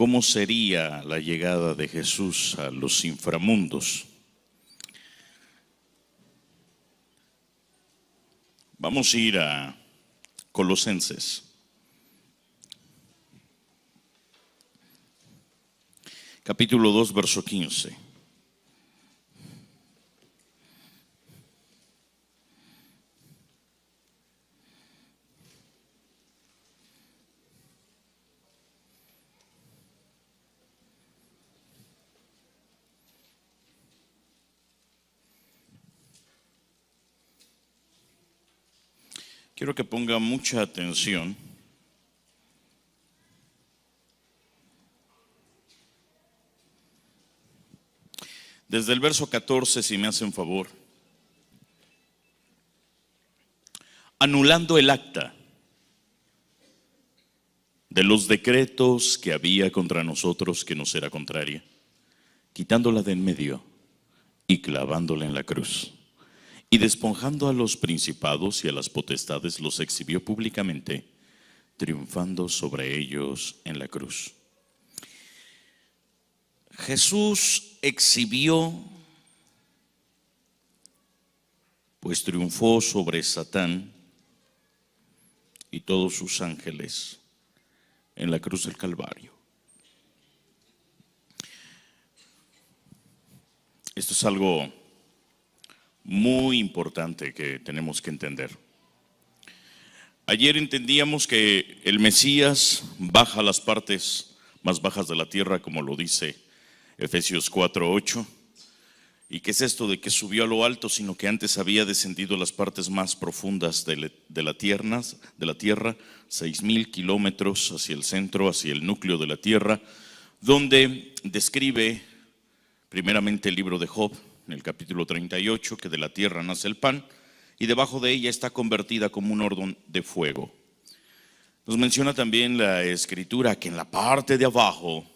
¿Cómo sería la llegada de Jesús a los inframundos? Vamos a ir a Colosenses, capítulo 2, verso 15. Quiero que ponga mucha atención. Desde el verso 14, si me hacen favor. Anulando el acta de los decretos que había contra nosotros que nos era contraria, quitándola de en medio y clavándola en la cruz. Y despojando a los principados y a las potestades, los exhibió públicamente, triunfando sobre ellos en la cruz. Jesús exhibió, pues triunfó sobre Satán y todos sus ángeles en la cruz del Calvario. Esto es algo muy importante que tenemos que entender. Ayer entendíamos que el Mesías baja a las partes más bajas de la tierra, como lo dice Efesios 4:8. ¿Y qué es esto de que subió a lo alto? Sino que antes había descendido a las partes más profundas de la tierra, 6,000 kilómetros hacia el centro, hacia el núcleo de la tierra, donde describe primeramente el libro de Job, en el capítulo 38, que de la tierra nace el pan y debajo de ella está convertida como un horno de fuego. Nos menciona también la escritura que en la parte de abajo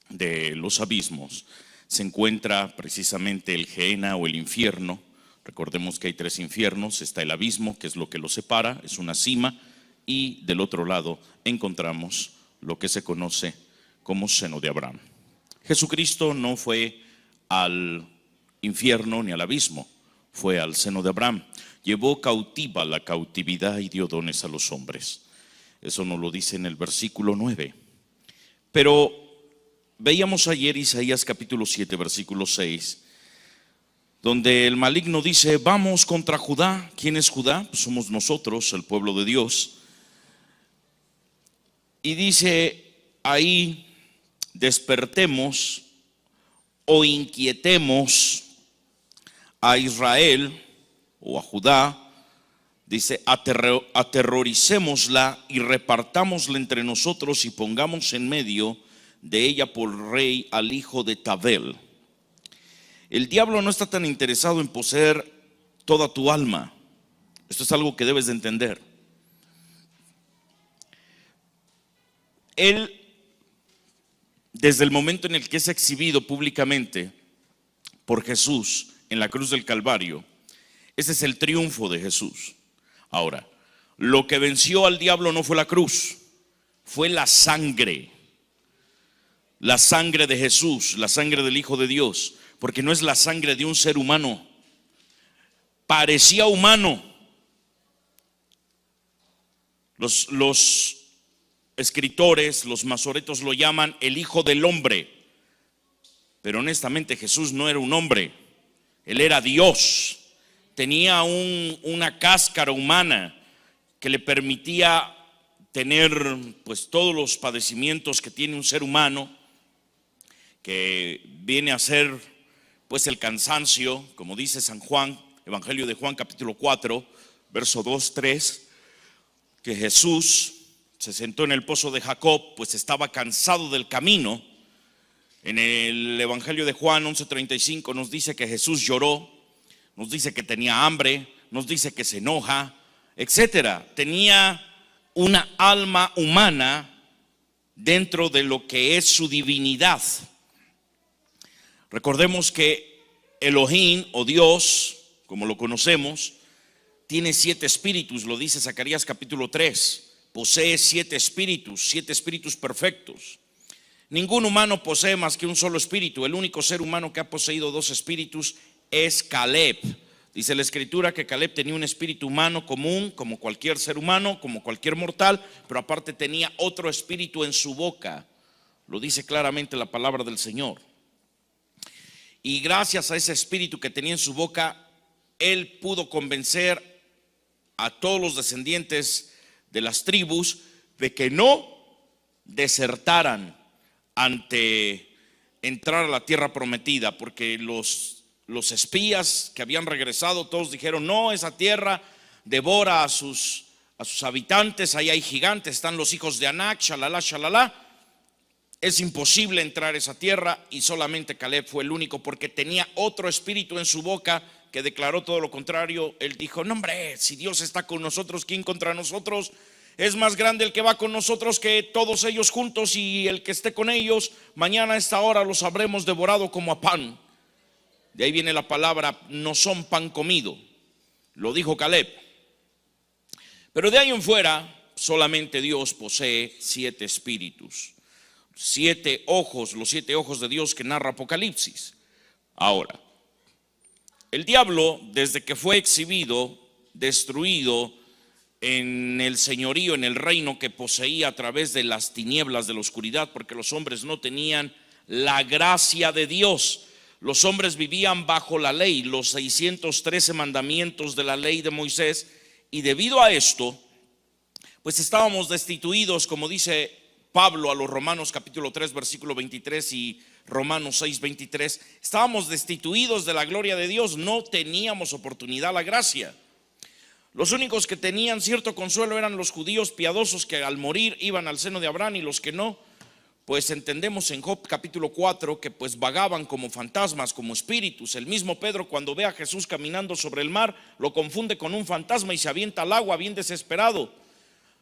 de los abismos se encuentra precisamente el Gehenna o el infierno. Recordemos que hay 3 infiernos: está el abismo, que es lo que lo separa, es una cima, y del otro lado encontramos lo que se conoce como seno de Abraham. Jesucristo no fue al infierno ni al abismo, fue al seno de Abraham. Llevó cautiva la cautividad y dio dones a los hombres. Eso nos lo dice en el versículo 9. Pero veíamos ayer Isaías capítulo 7, versículo 6, donde el maligno dice: vamos contra Judá. ¿Quién es Judá? Pues somos nosotros, el pueblo de Dios. Y dice ahí: despertemos o inquietemos a Israel o a Judá. Dice: aterroricémosla y repartámosla entre nosotros y pongamos en medio de ella por rey al hijo de Tabel. El diablo no está tan interesado en poseer toda tu alma. Esto es algo que debes de entender. Él, desde el momento en el que es exhibido públicamente por Jesús en la cruz del Calvario, ese es el triunfo de Jesús. Ahora, lo que venció al diablo no fue la cruz, fue la sangre de Jesús, la sangre del Hijo de Dios, porque no es la sangre de un ser humano. Parecía humano. Los escritores, los masoretos lo llaman el Hijo del Hombre, pero honestamente Jesús no era un hombre, Él era Dios. Tenía una cáscara humana que le permitía tener pues todos los padecimientos que tiene un ser humano, que viene a ser pues el cansancio, como dice San Juan, Evangelio de Juan capítulo 4, verso 2-3, que Jesús se sentó en el pozo de Jacob, pues estaba cansado del camino. En el Evangelio de Juan 11:35 nos dice que Jesús lloró, nos dice que tenía hambre, nos dice que se enoja, etcétera. Tenía una alma humana dentro de lo que es su divinidad. Recordemos que Elohim o Dios, como lo conocemos, tiene 7 espíritus, lo dice Zacarías capítulo 3. Posee 7 espíritus perfectos. Ningún humano posee más que un solo espíritu. El único ser humano que ha poseído dos espíritus es Caleb. Dice la escritura que Caleb tenía un espíritu humano común, como cualquier ser humano, como cualquier mortal, pero aparte tenía otro espíritu en su boca. Lo dice claramente la palabra del Señor. Y gracias a ese espíritu que tenía en su boca, él pudo convencer a todos los descendientes de las tribus de que no desertaran ante entrar a la tierra prometida, porque los espías que habían regresado, todos dijeron: no, esa tierra devora a sus habitantes, ahí hay gigantes, están los hijos de Anac, shalala, shalala. Es imposible entrar a esa tierra. Y solamente Caleb fue el único, porque tenía otro espíritu en su boca que declaró todo lo contrario. Él dijo: no, hombre, si Dios está con nosotros, ¿quién contra nosotros? Es más grande el que va con nosotros que todos ellos juntos, y el que esté con ellos, mañana a esta hora los habremos devorado como a pan. De ahí viene la palabra: no son pan comido. Lo dijo Caleb. Pero de ahí en fuera, solamente Dios posee 7 espíritus, 7 ojos, los 7 ojos de Dios que narra Apocalipsis. Ahora, el diablo, desde que fue exhibido, destruido en el señorío, en el reino que poseía a través de las tinieblas de la oscuridad, porque los hombres no tenían la gracia de Dios. Los hombres vivían bajo la ley, los 613 mandamientos de la ley de Moisés, y debido a esto, pues estábamos destituidos, como dice Pablo a los Romanos capítulo 3 versículo 23 y Romanos 6 23, estábamos destituidos de la gloria de Dios, no teníamos oportunidad a la gracia. Los únicos que tenían cierto consuelo eran los judíos piadosos, que al morir iban al seno de Abraham, y los que no, pues entendemos en Job capítulo 4 que pues vagaban como fantasmas, como espíritus. El mismo Pedro, cuando ve a Jesús caminando sobre el mar, lo confunde con un fantasma y se avienta al agua bien desesperado.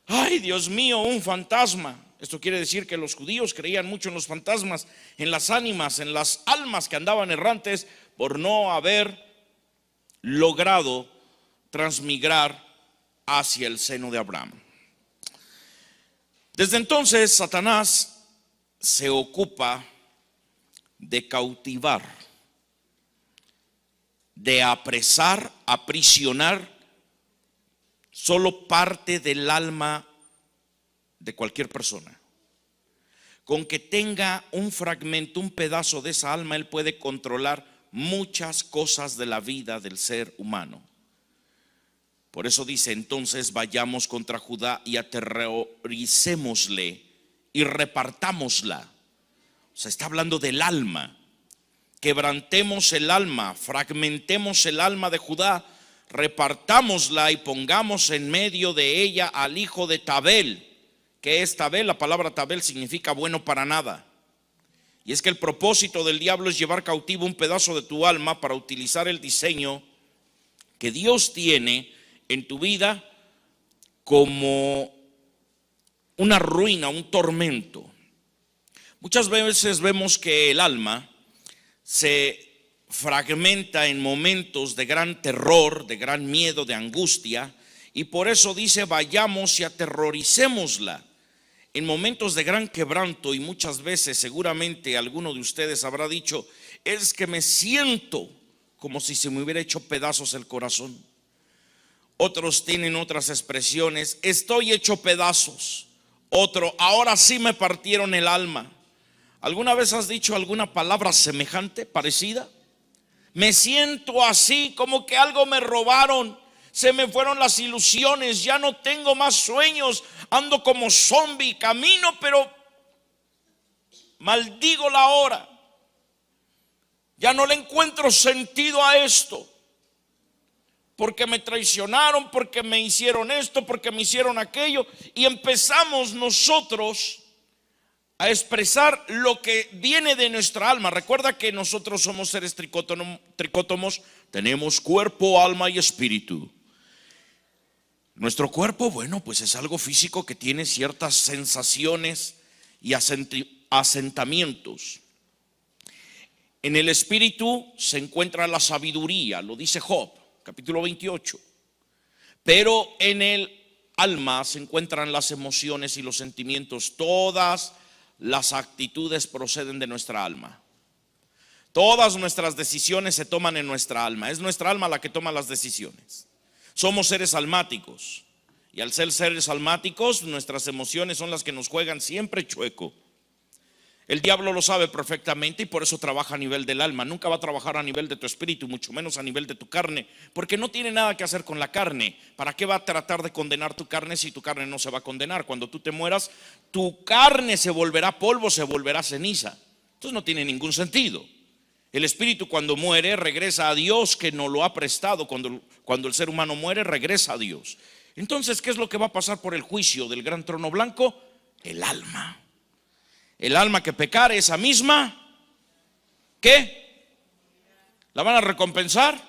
Ay, Dios mío, un fantasma. Esto quiere decir que los judíos creían mucho en los fantasmas, en las ánimas, en las almas que andaban errantes, por no haber logrado transmigrar hacia el seno de Abraham. Desde entonces Satanás se ocupa de cautivar, de apresar, aprisionar solo parte del alma de cualquier persona. Con que tenga un fragmento, un pedazo de esa alma, él puede controlar muchas cosas de la vida del ser humano. Por eso dice: entonces vayamos contra Judá y aterroricémosle y repartámosla. O sea, está hablando del alma. Quebrantemos el alma, fragmentemos el alma de Judá, repartámosla y pongamos en medio de ella al hijo de Tabel. ¿Qué es Tabel? La palabra Tabel significa bueno para nada. Y es que el propósito del diablo es llevar cautivo un pedazo de tu alma para utilizar el diseño que Dios tiene en tu vida como una ruina, un tormento. Muchas veces vemos que el alma se fragmenta en momentos de gran terror, de gran miedo, de angustia, y por eso dice: vayamos y aterroricémosla. En momentos de gran quebranto, y muchas veces seguramente alguno de ustedes habrá dicho: es que me siento como si se me hubiera hecho pedazos el corazón. Otros tienen otras expresiones: estoy hecho pedazos. Otro: ahora sí me partieron el alma. ¿Alguna vez has dicho alguna palabra semejante, parecida? Me siento así, como que algo me robaron, se me fueron las ilusiones, ya no tengo más sueños, ando como zombie, camino pero maldigo la hora, ya no le encuentro sentido a esto, porque me traicionaron, porque me hicieron esto, porque me hicieron aquello. Y empezamos nosotros a expresar lo que viene de nuestra alma. Recuerda que nosotros somos seres tricótomos, tenemos cuerpo, alma y espíritu. Nuestro cuerpo, bueno, pues es algo físico que tiene ciertas sensaciones y asentamientos. En el espíritu se encuentra la sabiduría, lo dice Job, capítulo 28. Pero en el alma se encuentran las emociones y los sentimientos, todas las actitudes proceden de nuestra alma. Todas nuestras decisiones se toman en nuestra alma. Es nuestra alma la que toma las decisiones. Somos seres almáticos. Y al ser seres almáticos, nuestras emociones son las que nos juegan siempre chueco. El diablo lo sabe perfectamente y por eso trabaja a nivel del alma. Nunca va a trabajar a nivel de tu espíritu, mucho menos a nivel de tu carne, porque no tiene nada que hacer con la carne. ¿Para qué va a tratar de condenar tu carne si tu carne no se va a condenar? Cuando tú te mueras, tu carne se volverá polvo, se volverá ceniza. Entonces no tiene ningún sentido. El espíritu cuando muere regresa a Dios, que nos lo ha prestado. Cuando el ser humano muere, regresa a Dios. Entonces, ¿qué es lo que va a pasar por el juicio del gran trono blanco? El alma. El alma que pecare, esa misma, ¿qué? ¿La van a recompensar?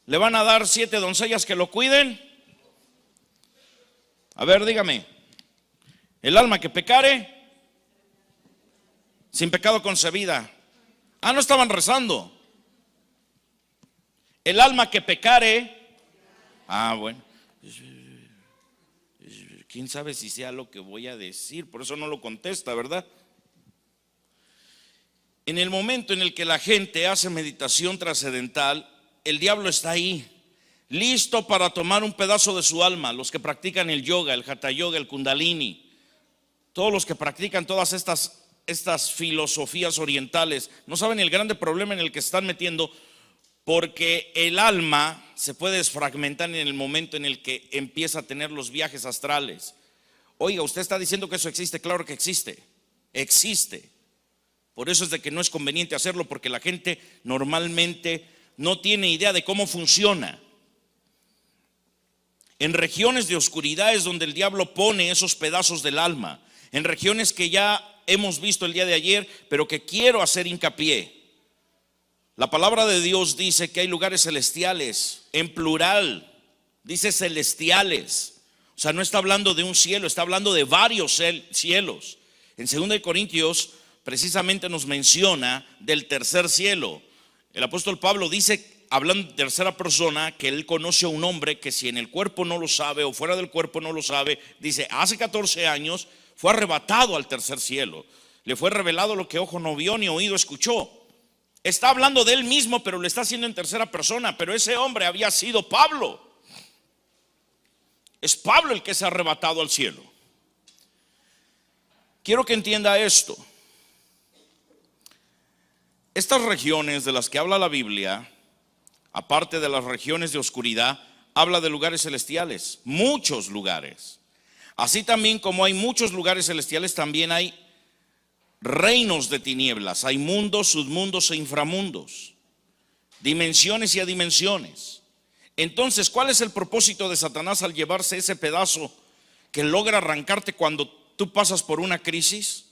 ¿Le van a dar 7 doncellas que lo cuiden? A ver, dígame. El alma que pecare, sin pecado concebida. Ah, no estaban rezando. El alma que pecare. Ah, bueno. ¿Quién sabe si sea lo que voy a decir? Por eso no lo contesta, ¿verdad? En el momento en el que la gente hace meditación trascendental, el diablo está ahí, listo para tomar un pedazo de su alma. Los que practican el yoga, el hatha yoga, el kundalini, todos los que practican todas estas filosofías orientales, no saben el grande problema en el que están metiendo, porque el alma se puede desfragmentar en el momento en el que empieza a tener los viajes astrales. Oiga, usted está diciendo que eso existe. Claro que existe, existe. Por eso es de que no es conveniente hacerlo, porque la gente normalmente no tiene idea de cómo funciona. En regiones de oscuridad es donde el diablo pone esos pedazos del alma, en regiones que ya hemos visto el día de ayer, pero que quiero hacer hincapié. La palabra de Dios dice que hay lugares celestiales, en plural, dice celestiales. O sea, no está hablando de un cielo, está hablando de varios cielos. En 2 Corintios precisamente nos menciona del tercer cielo. El apóstol Pablo dice, hablando en tercera persona, que él conoce a un hombre que si en el cuerpo no lo sabe o fuera del cuerpo no lo sabe, dice, hace 14 años fue arrebatado al tercer cielo. Le fue revelado lo que ojo no vio ni oído escuchó. Está hablando de él mismo, pero lo está haciendo en tercera persona. Pero ese hombre había sido Pablo. Es Pablo el que se ha arrebatado al cielo. Quiero que entienda esto. Estas regiones de las que habla la Biblia, aparte de las regiones de oscuridad, habla de lugares celestiales, muchos lugares. Así también como hay muchos lugares celestiales, también hay reinos de tinieblas, hay mundos, submundos e inframundos, dimensiones y adimensiones. Entonces, ¿cuál es el propósito de Satanás al llevarse ese pedazo que logra arrancarte cuando tú pasas por una crisis?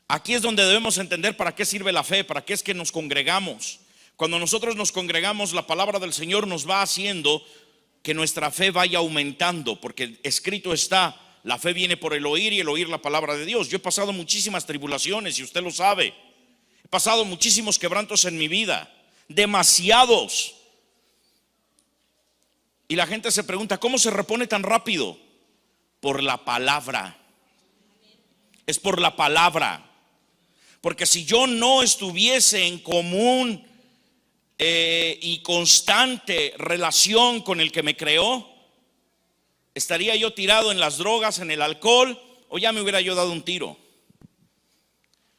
Aquí es donde debemos entender para qué sirve la fe, para qué es que nos congregamos. Cuando nosotros nos congregamos, la palabra del Señor nos va haciendo que nuestra fe vaya aumentando, porque escrito está, la fe viene por el oír y el oír la palabra de Dios. Yo he pasado muchísimas tribulaciones y usted lo sabe. He pasado muchísimos quebrantos en mi vida, demasiados. Y la gente se pregunta, ¿cómo se repone tan rápido? Por la palabra. Es por la palabra. Porque si yo no estuviese en común y constante relación con el que me creó, estaría yo tirado en las drogas, en el alcohol, o ya me hubiera yo dado un tiro.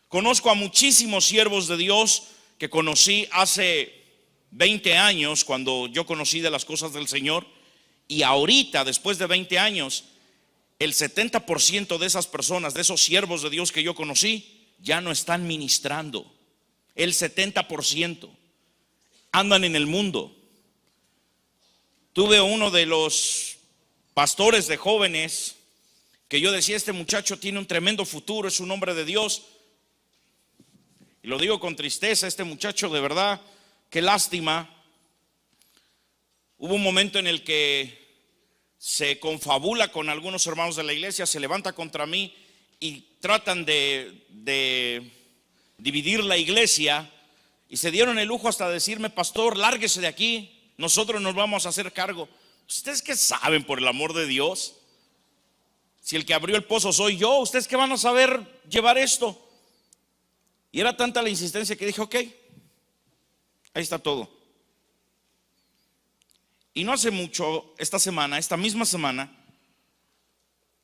Conozco a muchísimos siervos de Dios que conocí hace 20 años, cuando yo conocí de las cosas del Señor, y ahorita, después de 20 años, el 70% de esas personas, de esos siervos de Dios que yo conocí, ya no están ministrando. El 70% andan en el mundo. Tuve uno de los pastores de jóvenes que yo decía, este muchacho tiene un tremendo futuro, es un hombre de Dios. Y lo digo con tristeza, este muchacho de verdad, qué lástima. Hubo un momento en el que se confabula con algunos hermanos de la iglesia, se levanta contra mí y tratan de dividir la iglesia, y se dieron el lujo hasta decirme, pastor, lárguese de aquí, nosotros nos vamos a hacer cargo. ¿Ustedes qué saben, por el amor de Dios? Si el que abrió el pozo soy yo, ¿ustedes qué van a saber llevar esto? Y era tanta la insistencia que dije, ok, ahí está todo. Y no hace mucho, esta misma semana,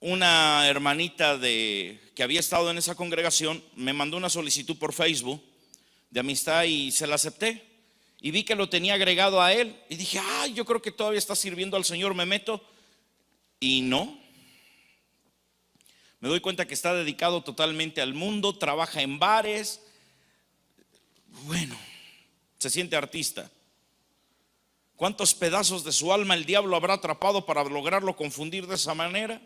una hermanita que había estado en esa congregación me mandó una solicitud por Facebook de amistad y se la acepté. Y vi que lo tenía agregado a él y dije, ay, yo creo que todavía está sirviendo al Señor, me meto. Y no, me doy cuenta que está dedicado totalmente al mundo, trabaja en bares. Bueno, se siente artista. ¿Cuántos pedazos de su alma el diablo habrá atrapado para lograrlo confundir de esa manera?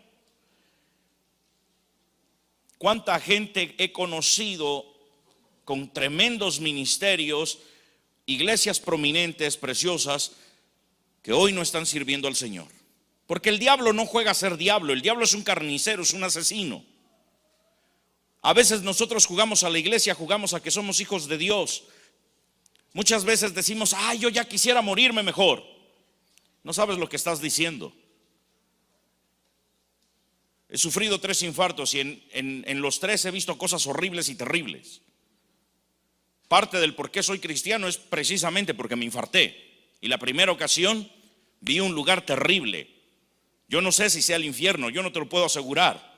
¿Cuánta gente he conocido con tremendos ministerios, iglesias prominentes, preciosas, que hoy no están sirviendo al Señor? Porque el diablo no juega a ser diablo, el diablo es un carnicero, es un asesino. A veces nosotros jugamos a la iglesia, jugamos a que somos hijos de Dios. Muchas veces decimos, ay, yo ya quisiera morirme mejor. No sabes lo que estás diciendo. He sufrido 3 infartos y en los 3 he visto cosas horribles y terribles. Parte del por qué soy cristiano es precisamente porque me infarté. Y la primera ocasión vi un lugar terrible. Yo no sé si sea el infierno, yo no te lo puedo asegurar.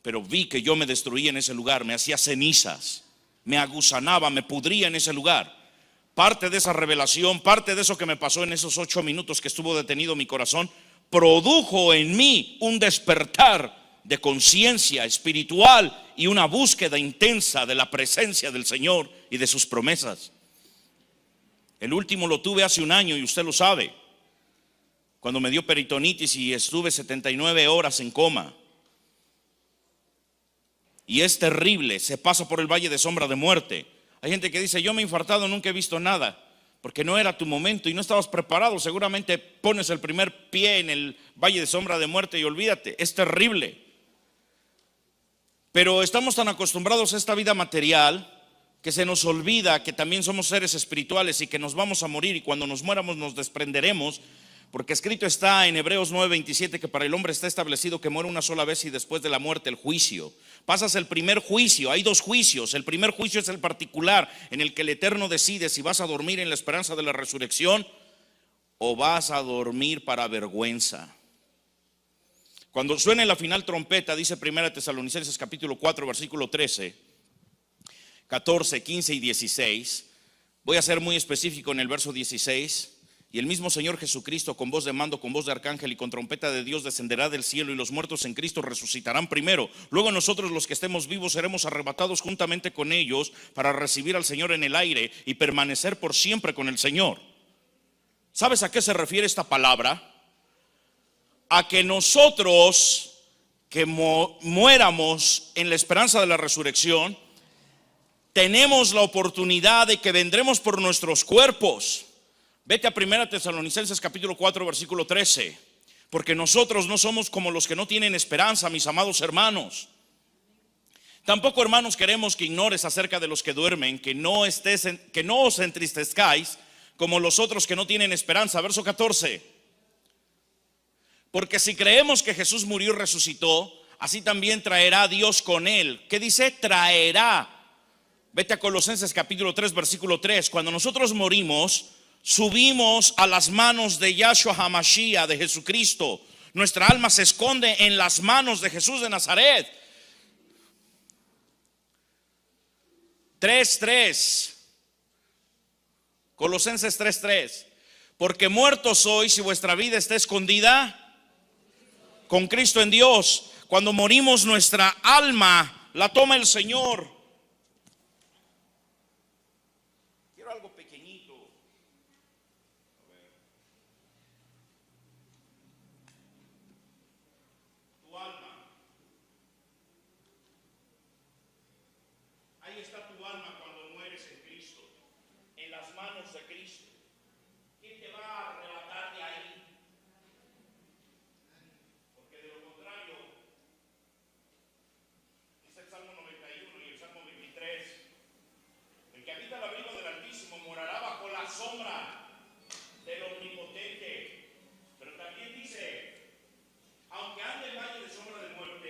Pero vi que yo me destruía en ese lugar, me hacía cenizas, me agusanaba, me pudría en ese lugar. Parte de esa revelación, parte de eso que me pasó en esos 8 minutos que estuvo detenido mi corazón, produjo en mí un despertar de conciencia espiritual y una búsqueda intensa de la presencia del Señor y de sus promesas. El último lo tuve hace 1 año y usted lo sabe, cuando me dio peritonitis y estuve 79 horas en coma. Y es terrible, se pasa por el valle de sombra de muerte. Hay gente que dice, yo me he infartado, nunca he visto nada, porque no era tu momento y no estabas preparado. Seguramente pones el primer pie en el valle de sombra de muerte y olvídate, es terrible. Pero estamos tan acostumbrados a esta vida material que se nos olvida que también somos seres espirituales y que nos vamos a morir y cuando nos muéramos nos desprenderemos. Porque escrito está en Hebreos 9:27 que para el hombre está establecido que muere una sola vez y después de la muerte el juicio. Pasas el primer juicio, hay 2 juicios. El primer juicio es el particular, en el que el Eterno decide si vas a dormir en la esperanza de la resurrección o vas a dormir para vergüenza. Cuando suene la final trompeta, dice 1 Tesalonicenses capítulo 4 versículo 13, 14, 15 y 16. Voy a ser muy específico en el verso 16. Y el mismo Señor Jesucristo con voz de mando, con voz de arcángel y con trompeta de Dios descenderá del cielo y los muertos en Cristo resucitarán primero. Luego nosotros los que estemos vivos seremos arrebatados juntamente con ellos para recibir al Señor en el aire y permanecer por siempre con el Señor. ¿Sabes a qué se refiere esta palabra? A que nosotros que muéramos en la esperanza de la resurrección, tenemos la oportunidad de que vendremos por nuestros cuerpos. Vete a 1 Tesalonicenses capítulo 4 versículo 13. Porque nosotros no somos como los que no tienen esperanza, mis amados hermanos. Tampoco, hermanos, queremos que ignores acerca de los que duermen, que no os entristezcáis como los otros que no tienen esperanza. Verso 14. Porque si creemos que Jesús murió y resucitó, así también traerá Dios con él. ¿Qué dice? Traerá. Vete a Colosenses capítulo 3 versículo 3. Cuando nosotros morimos, subimos a las manos de Yahshua HaMashiach, de Jesucristo. Nuestra alma se esconde en las manos de Jesús de Nazaret. 3:3. Colosenses 3:3. Porque muertos sois si vuestra vida está escondida con Cristo en Dios. Cuando morimos, nuestra alma la toma el Señor. Quiero algo pequeñito. Tu alma. Ahí está tu alma cuando mueres en Cristo, en las manos de Cristo. ¿Quién te va a arrebatar de ahí? Porque de lo contrario, dice el Salmo 91 y el Salmo 23, el que habita el abrigo del Altísimo morará bajo la sombra del Omnipotente. Pero también dice, aunque ande en valle de sombra de muerte,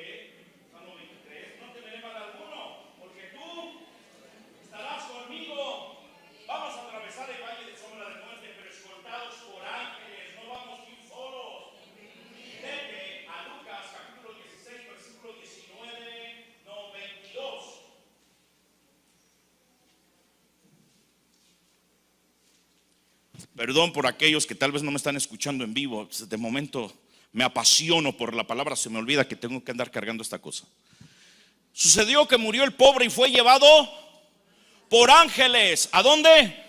atravesar el valle de sombra de muerte, pero escoltados por ángeles, no vamos a ir solos. Vete a Lucas capítulo 16, versículo 19, no 22. Perdón por aquellos que tal vez no me están escuchando en vivo. De momento me apasiono por la palabra, se me olvida que tengo que andar cargando esta cosa. Sucedió que murió el pobre y fue llevado por ángeles. ¿A dónde?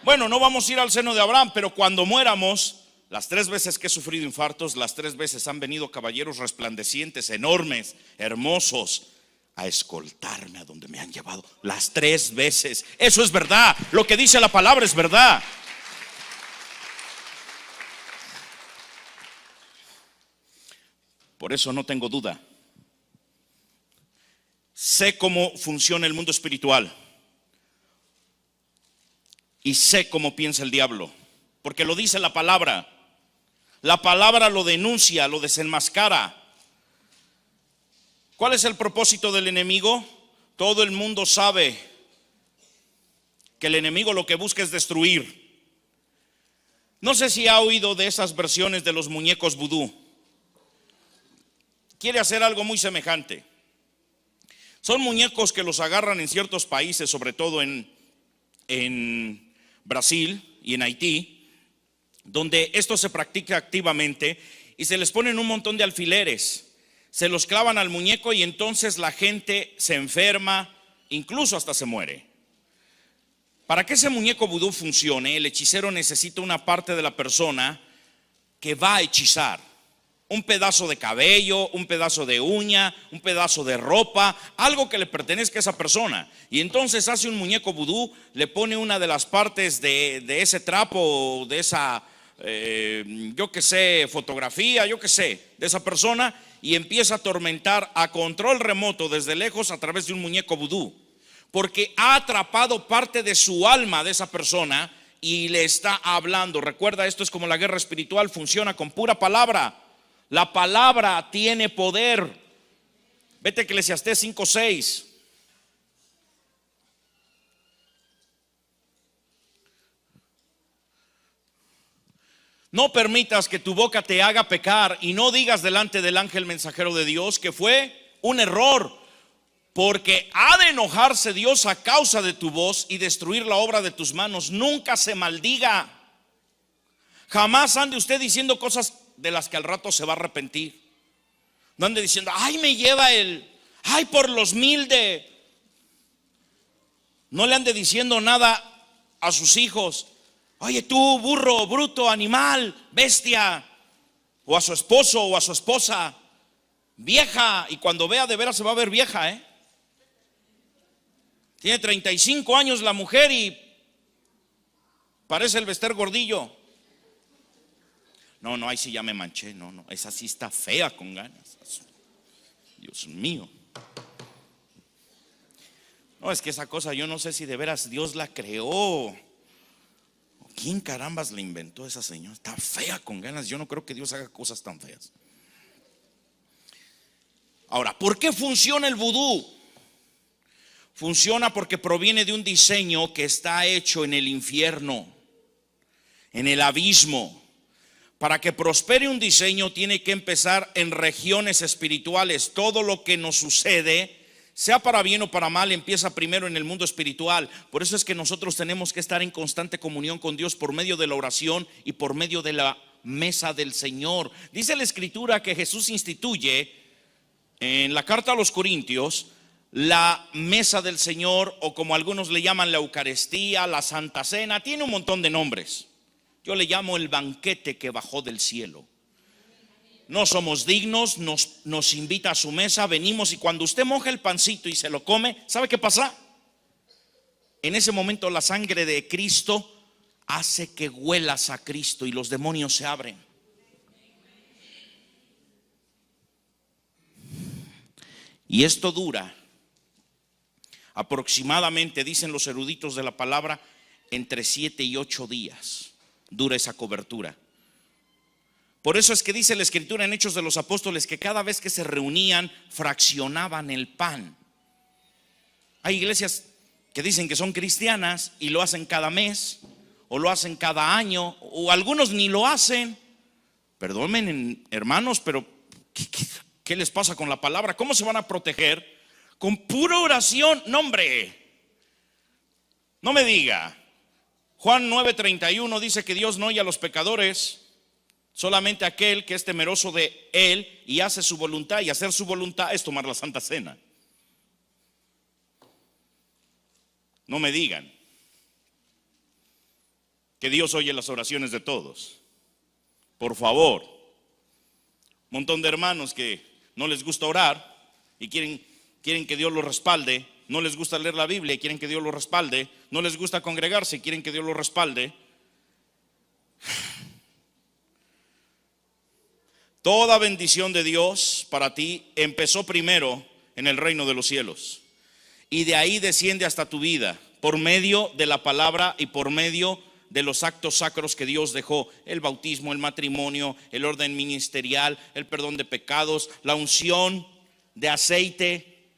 Bueno, no vamos a ir al seno de Abraham, pero cuando muéramos, las 3 veces que he sufrido infartos, las 3 veces han venido caballeros resplandecientes, enormes, hermosos, a escoltarme a donde me han llevado. Las 3 veces. Eso es verdad. Lo que dice la palabra es verdad. Por eso no tengo duda. Sé cómo funciona el mundo espiritual y sé cómo piensa el diablo, porque lo dice la palabra. La palabra lo denuncia, lo desenmascara. ¿Cuál es el propósito del enemigo? Todo el mundo sabe que el enemigo lo que busca es destruir. No sé si ha oído de esas versiones de los muñecos vudú. Quiere hacer algo muy semejante. Son muñecos que los agarran en ciertos países, sobre todo en Brasil y en Haití, donde esto se practica activamente, y se les ponen un montón de alfileres, se los clavan al muñeco y entonces la gente se enferma, incluso hasta se muere. Para que ese muñeco vudú funcione, el hechicero necesita una parte de la persona que va a hechizar. Un pedazo de cabello, un pedazo de uña, un pedazo de ropa, algo que le pertenezca a esa persona. Y entonces hace un muñeco vudú, le pone una de las partes de ese trapo, de esa, yo qué sé, fotografía, yo qué sé, de esa persona, y empieza a atormentar a control remoto desde lejos a través de un muñeco vudú. Porque ha atrapado parte de su alma de esa persona y le está hablando. Recuerda, esto es como la guerra espiritual, funciona con pura palabra. La palabra tiene poder. Vete a Eclesiastés 5:6. No permitas que tu boca te haga pecar y no digas delante del ángel mensajero de Dios que fue un error, porque ha de enojarse Dios a causa de tu voz y destruir la obra de tus manos. Nunca se maldiga. Jamás ande usted diciendo cosas de las que al rato se va a arrepentir. No ande diciendo, ay, me lleva ay, por los 1000 de. No le ande diciendo nada a sus hijos. Oye, tú, burro, bruto, animal, bestia. O a su esposo o a su esposa, vieja. Y cuando vea, de veras se va a ver vieja, Tiene 35 años la mujer y parece el Bester Gordillo. No, ahí sí ya me manché. No, esa sí está fea con ganas. Dios mío. No, es que esa cosa yo no sé si de veras Dios la creó. ¿Quién carambas le inventó esa señora? Está fea con ganas. Yo no creo que Dios haga cosas tan feas. Ahora, ¿por qué funciona el vudú? Funciona porque proviene de un diseño que está hecho en el infierno, en el abismo. Para que prospere un diseño tiene que empezar en regiones espirituales. Todo lo que nos sucede, sea para bien o para mal, empieza primero en el mundo espiritual. Por eso es que nosotros tenemos que estar en constante comunión con Dios por medio de la oración y por medio de la mesa del Señor. Dice la Escritura que Jesús instituye en la carta a los Corintios la mesa del Señor, o como algunos le llaman la Eucaristía, la Santa Cena. Tiene un montón de nombres. Yo le llamo el banquete que bajó del cielo. No somos dignos, nos invita a su mesa, venimos, y cuando usted moja el pancito y se lo come, ¿sabe qué pasa? En ese momento la sangre de Cristo hace que huelas a Cristo y los demonios se abren. Y esto dura aproximadamente, dicen los eruditos de la palabra, entre 7 y 8 días. Dura esa cobertura. Por eso es que dice la Escritura en Hechos de los Apóstoles que cada vez que se reunían fraccionaban el pan. Hay iglesias que dicen que son cristianas y lo hacen cada mes o lo hacen cada año, o algunos ni lo hacen. Perdonen, hermanos, pero ¿qué les pasa con la palabra? ¿Cómo se van a proteger? Con pura oración. No, hombre, no me diga. Juan 9:31 dice que Dios no oye a los pecadores, solamente aquel que es temeroso de Él y hace su voluntad. Y hacer su voluntad es tomar la Santa Cena. No me digan que Dios oye las oraciones de todos. Por favor. Un montón de hermanos que no les gusta orar y quieren que Dios los respalde. No les gusta leer la Biblia y quieren que Dios los respalde. No les gusta congregarse y quieren que Dios los respalde. Toda bendición de Dios para ti empezó primero en el reino de los cielos, y de ahí desciende hasta tu vida por medio de la palabra y por medio de los actos sacros que Dios dejó: el bautismo, el matrimonio, el orden ministerial, el perdón de pecados, la unción de aceite.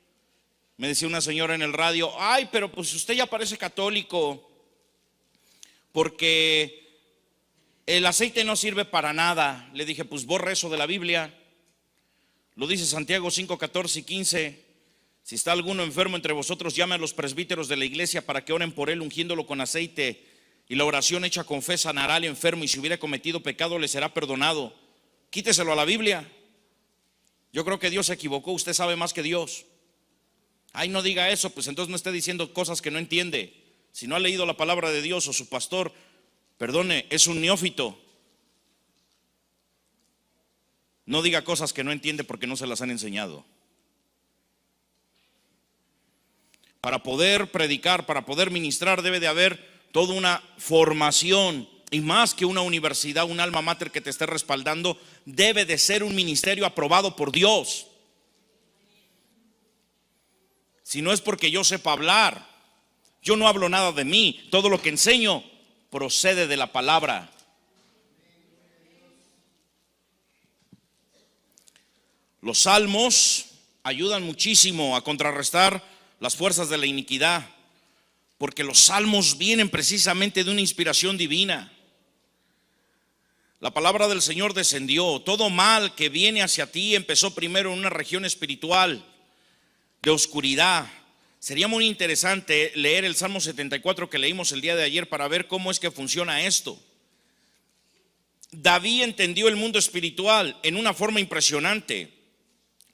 Me decía una señora en el radio: ay, pero pues usted ya parece católico, porque el aceite no sirve para nada. Le dije: pues borre eso de la Biblia. Lo dice Santiago 5:14 y 15. Si está alguno enfermo entre vosotros, llame a los presbíteros de la iglesia para que oren por él, ungiéndolo con aceite. Y la oración hecha con fe sanará al enfermo, y si hubiera cometido pecado le será perdonado. Quíteselo a la Biblia. Yo creo que Dios se equivocó. Usted sabe más que Dios. Ay, no diga eso, pues entonces no esté diciendo cosas que no entiende. Si no ha leído la palabra de Dios, o su pastor, perdone, es un neófito. No diga cosas que no entiende porque no se las han enseñado. Para poder predicar, para poder ministrar, debe de haber toda una formación, y más que una universidad, un alma mater que te esté respaldando. Debe de ser un ministerio aprobado por Dios. Si no es porque yo sepa hablar, yo no hablo nada de mí. Todo lo que enseño procede de la palabra. Los salmos ayudan muchísimo a contrarrestar las fuerzas de la iniquidad, porque los salmos vienen precisamente de una inspiración divina. La palabra del Señor descendió. Todo mal que viene hacia ti empezó primero en una región espiritual de oscuridad. Sería muy interesante leer el Salmo 74 que leímos el día de ayer para ver cómo es que funciona esto. David entendió el mundo espiritual en una forma impresionante.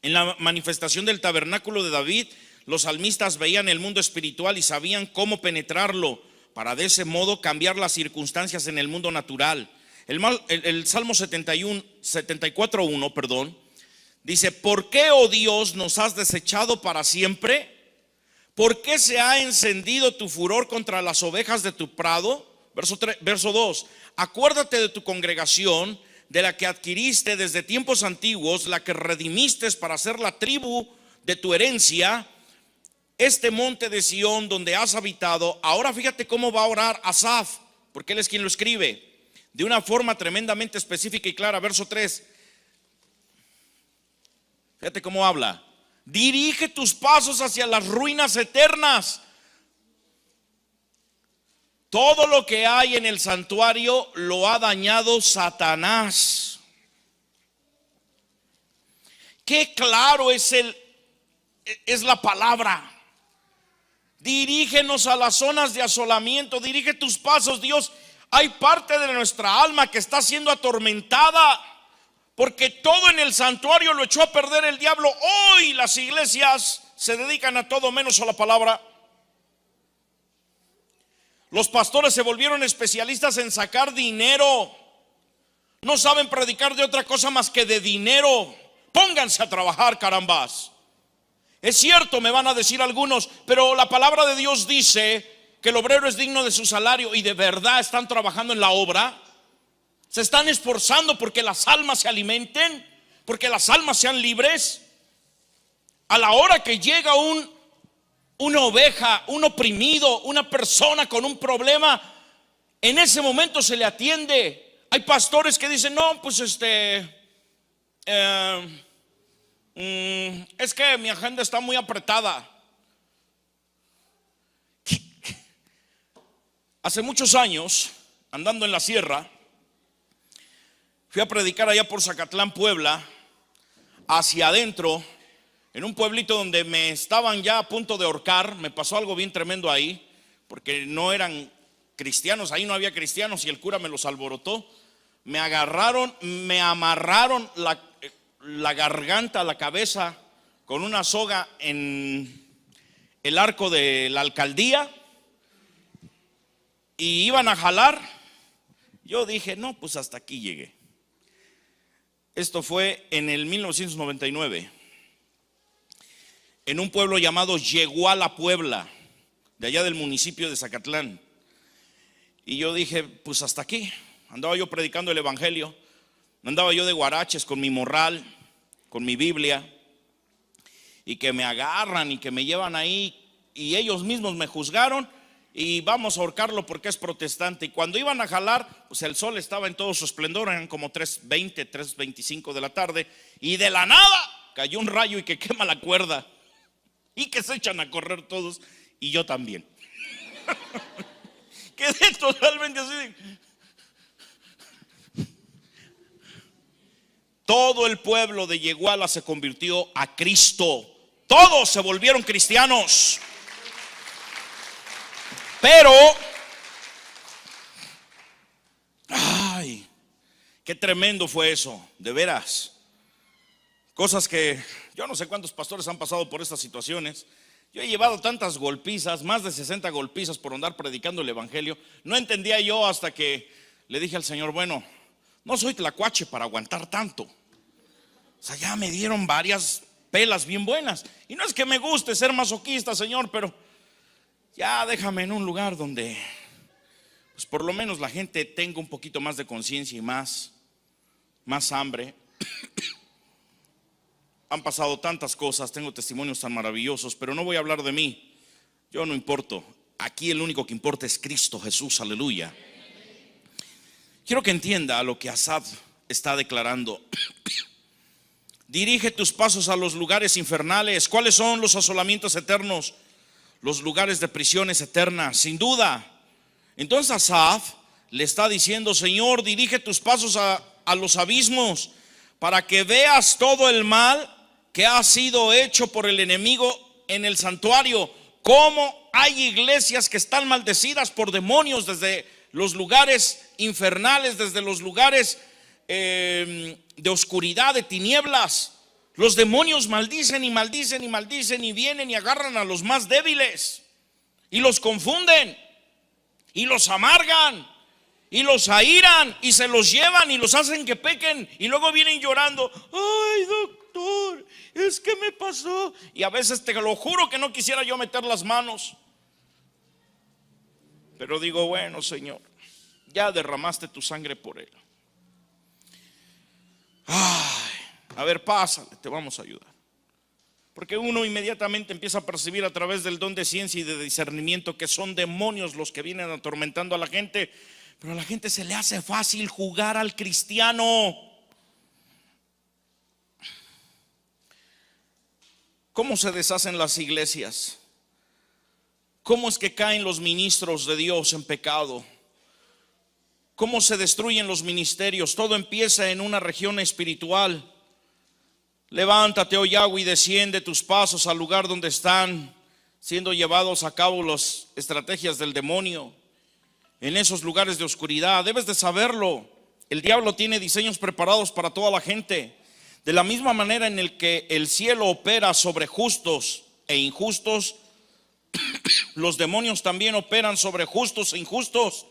En la manifestación del tabernáculo de David, los salmistas veían el mundo espiritual y sabían cómo penetrarlo para de ese modo cambiar las circunstancias en el mundo natural. El Salmo 74:1, dice: ¿por qué, oh Dios, nos has desechado para siempre? ¿Por qué se ha encendido tu furor contra las ovejas de tu prado? Verso 2: acuérdate de tu congregación, de la que adquiriste desde tiempos antiguos, la que redimiste para ser la tribu de tu herencia, este monte de Sión donde has habitado. Ahora fíjate cómo va a orar Asaf, porque él es quien lo escribe, de una forma tremendamente específica y clara. Verso 3, fíjate cómo habla: dirige tus pasos hacia las ruinas eternas. Todo lo que hay en el santuario lo ha dañado Satanás. Qué claro es la palabra. Dirígenos a las zonas de asolamiento. Dirige tus pasos, Dios. Hay parte de nuestra alma que está siendo atormentada, porque todo en el santuario lo echó a perder el diablo. Hoy las iglesias se dedican a todo menos a la palabra. Los pastores se volvieron especialistas en sacar dinero. No saben predicar de otra cosa más que de dinero. Pónganse a trabajar, carambas. Es cierto, me van a decir algunos, pero la palabra de Dios dice que el obrero es digno de su salario. Y de verdad están trabajando en la obra. Se están esforzando porque las almas se alimenten, porque las almas sean libres. A la hora que llega una oveja, un oprimido, una persona con un problema, en ese momento se le atiende. Hay pastores que dicen: no, pues es que mi agenda está muy apretada. Hace muchos años, andando en la sierra, fui a predicar allá por Zacatlán, Puebla, hacia adentro, en un pueblito donde me estaban ya a punto de ahorcar. Me pasó algo bien tremendo ahí, porque no eran cristianos, ahí no había cristianos y el cura me los alborotó. Me agarraron, me amarraron la garganta, la cabeza con una soga en el arco de la alcaldía y iban a jalar. Yo dije, no, pues hasta aquí llegué. Esto fue en el 1999, en un pueblo llamado Yeguala, Puebla, de allá del municipio de Zacatlán. Y yo dije, pues hasta aquí. Andaba yo predicando el evangelio, andaba yo de guaraches con mi morral, con mi Biblia, y que me agarran y que me llevan ahí, y ellos mismos me juzgaron y vamos a ahorcarlo porque es protestante. Y cuando iban a jalar, pues el sol estaba en todo su esplendor, eran como 3:20, 3:25 de la tarde, y de la nada cayó un rayo y que quema la cuerda y que se echan a correr todos, y yo también. Quedé totalmente así. Todo el pueblo de Yeguala se convirtió a Cristo. Todos se volvieron cristianos. Pero, ay, qué tremendo fue eso, de veras. Cosas que yo no sé cuántos pastores han pasado por estas situaciones. Yo he llevado tantas golpizas, más de 60 golpizas por andar predicando el evangelio. No entendía yo hasta que le dije al Señor, bueno, no soy tlacuache para aguantar tanto. O sea, ya me dieron varias pelas bien buenas. Y no es que me guste ser masoquista, Señor, pero ya déjame en un lugar donde pues por lo menos la gente tenga un poquito más de conciencia y más hambre. Han pasado tantas cosas, tengo testimonios tan maravillosos, pero no voy a hablar de mí. Yo no importo. Aquí el único que importa es Cristo Jesús, aleluya. Quiero que entienda lo que Asaf está declarando. Dirige tus pasos a los lugares infernales. ¿Cuáles son los asolamientos eternos? Los lugares de prisiones eternas, sin duda. Entonces Asaf le está diciendo, Señor, dirige tus pasos a los abismos, para que veas todo el mal que ha sido hecho por el enemigo en el santuario. Cómo hay iglesias que están maldecidas por demonios desde los lugares infernales, desde los lugares de oscuridad, de tinieblas. Los demonios maldicen y maldicen y maldicen, y vienen y agarran a los más débiles y los confunden y los amargan y los airan y se los llevan y los hacen que pequen, y luego vienen llorando, ay doctor, es que me pasó. Y a veces te lo juro que no quisiera yo meter las manos, pero digo, bueno, Señor, ya derramaste tu sangre por él. Ay, a ver, pásale, te vamos a ayudar. Porque uno inmediatamente empieza a percibir a través del don de ciencia y de discernimiento que son demonios los que vienen atormentando a la gente. Pero a la gente se le hace fácil jugar al cristiano. ¿Cómo se deshacen las iglesias? ¿Cómo es que caen los ministros de Dios en pecado? ¿Cómo se destruyen los ministerios? Todo empieza en una región espiritual. Levántate, oh Yahweh, y desciende tus pasos al lugar donde están siendo llevados a cabo las estrategias del demonio. En esos lugares de oscuridad, debes de saberlo. El diablo tiene diseños preparados para toda la gente. De la misma manera en el que el cielo opera sobre justos e injustos, los demonios también operan sobre justos e injustos.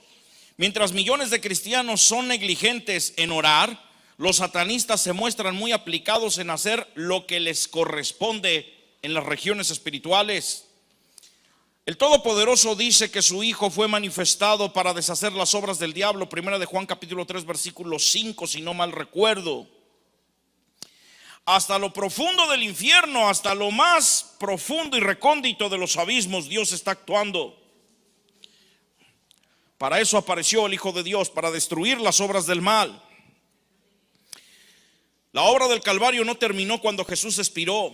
Mientras millones de cristianos son negligentes en orar, los satanistas se muestran muy aplicados en hacer lo que les corresponde en las regiones espirituales. El Todopoderoso dice que su Hijo fue manifestado para deshacer las obras del diablo. Primera de Juan capítulo 3 versículo 5, si no mal recuerdo. Hasta lo profundo del infierno, hasta lo más profundo y recóndito de los abismos, Dios está actuando. Para eso apareció el Hijo de Dios, para destruir las obras del mal. La obra del Calvario no terminó cuando Jesús expiró.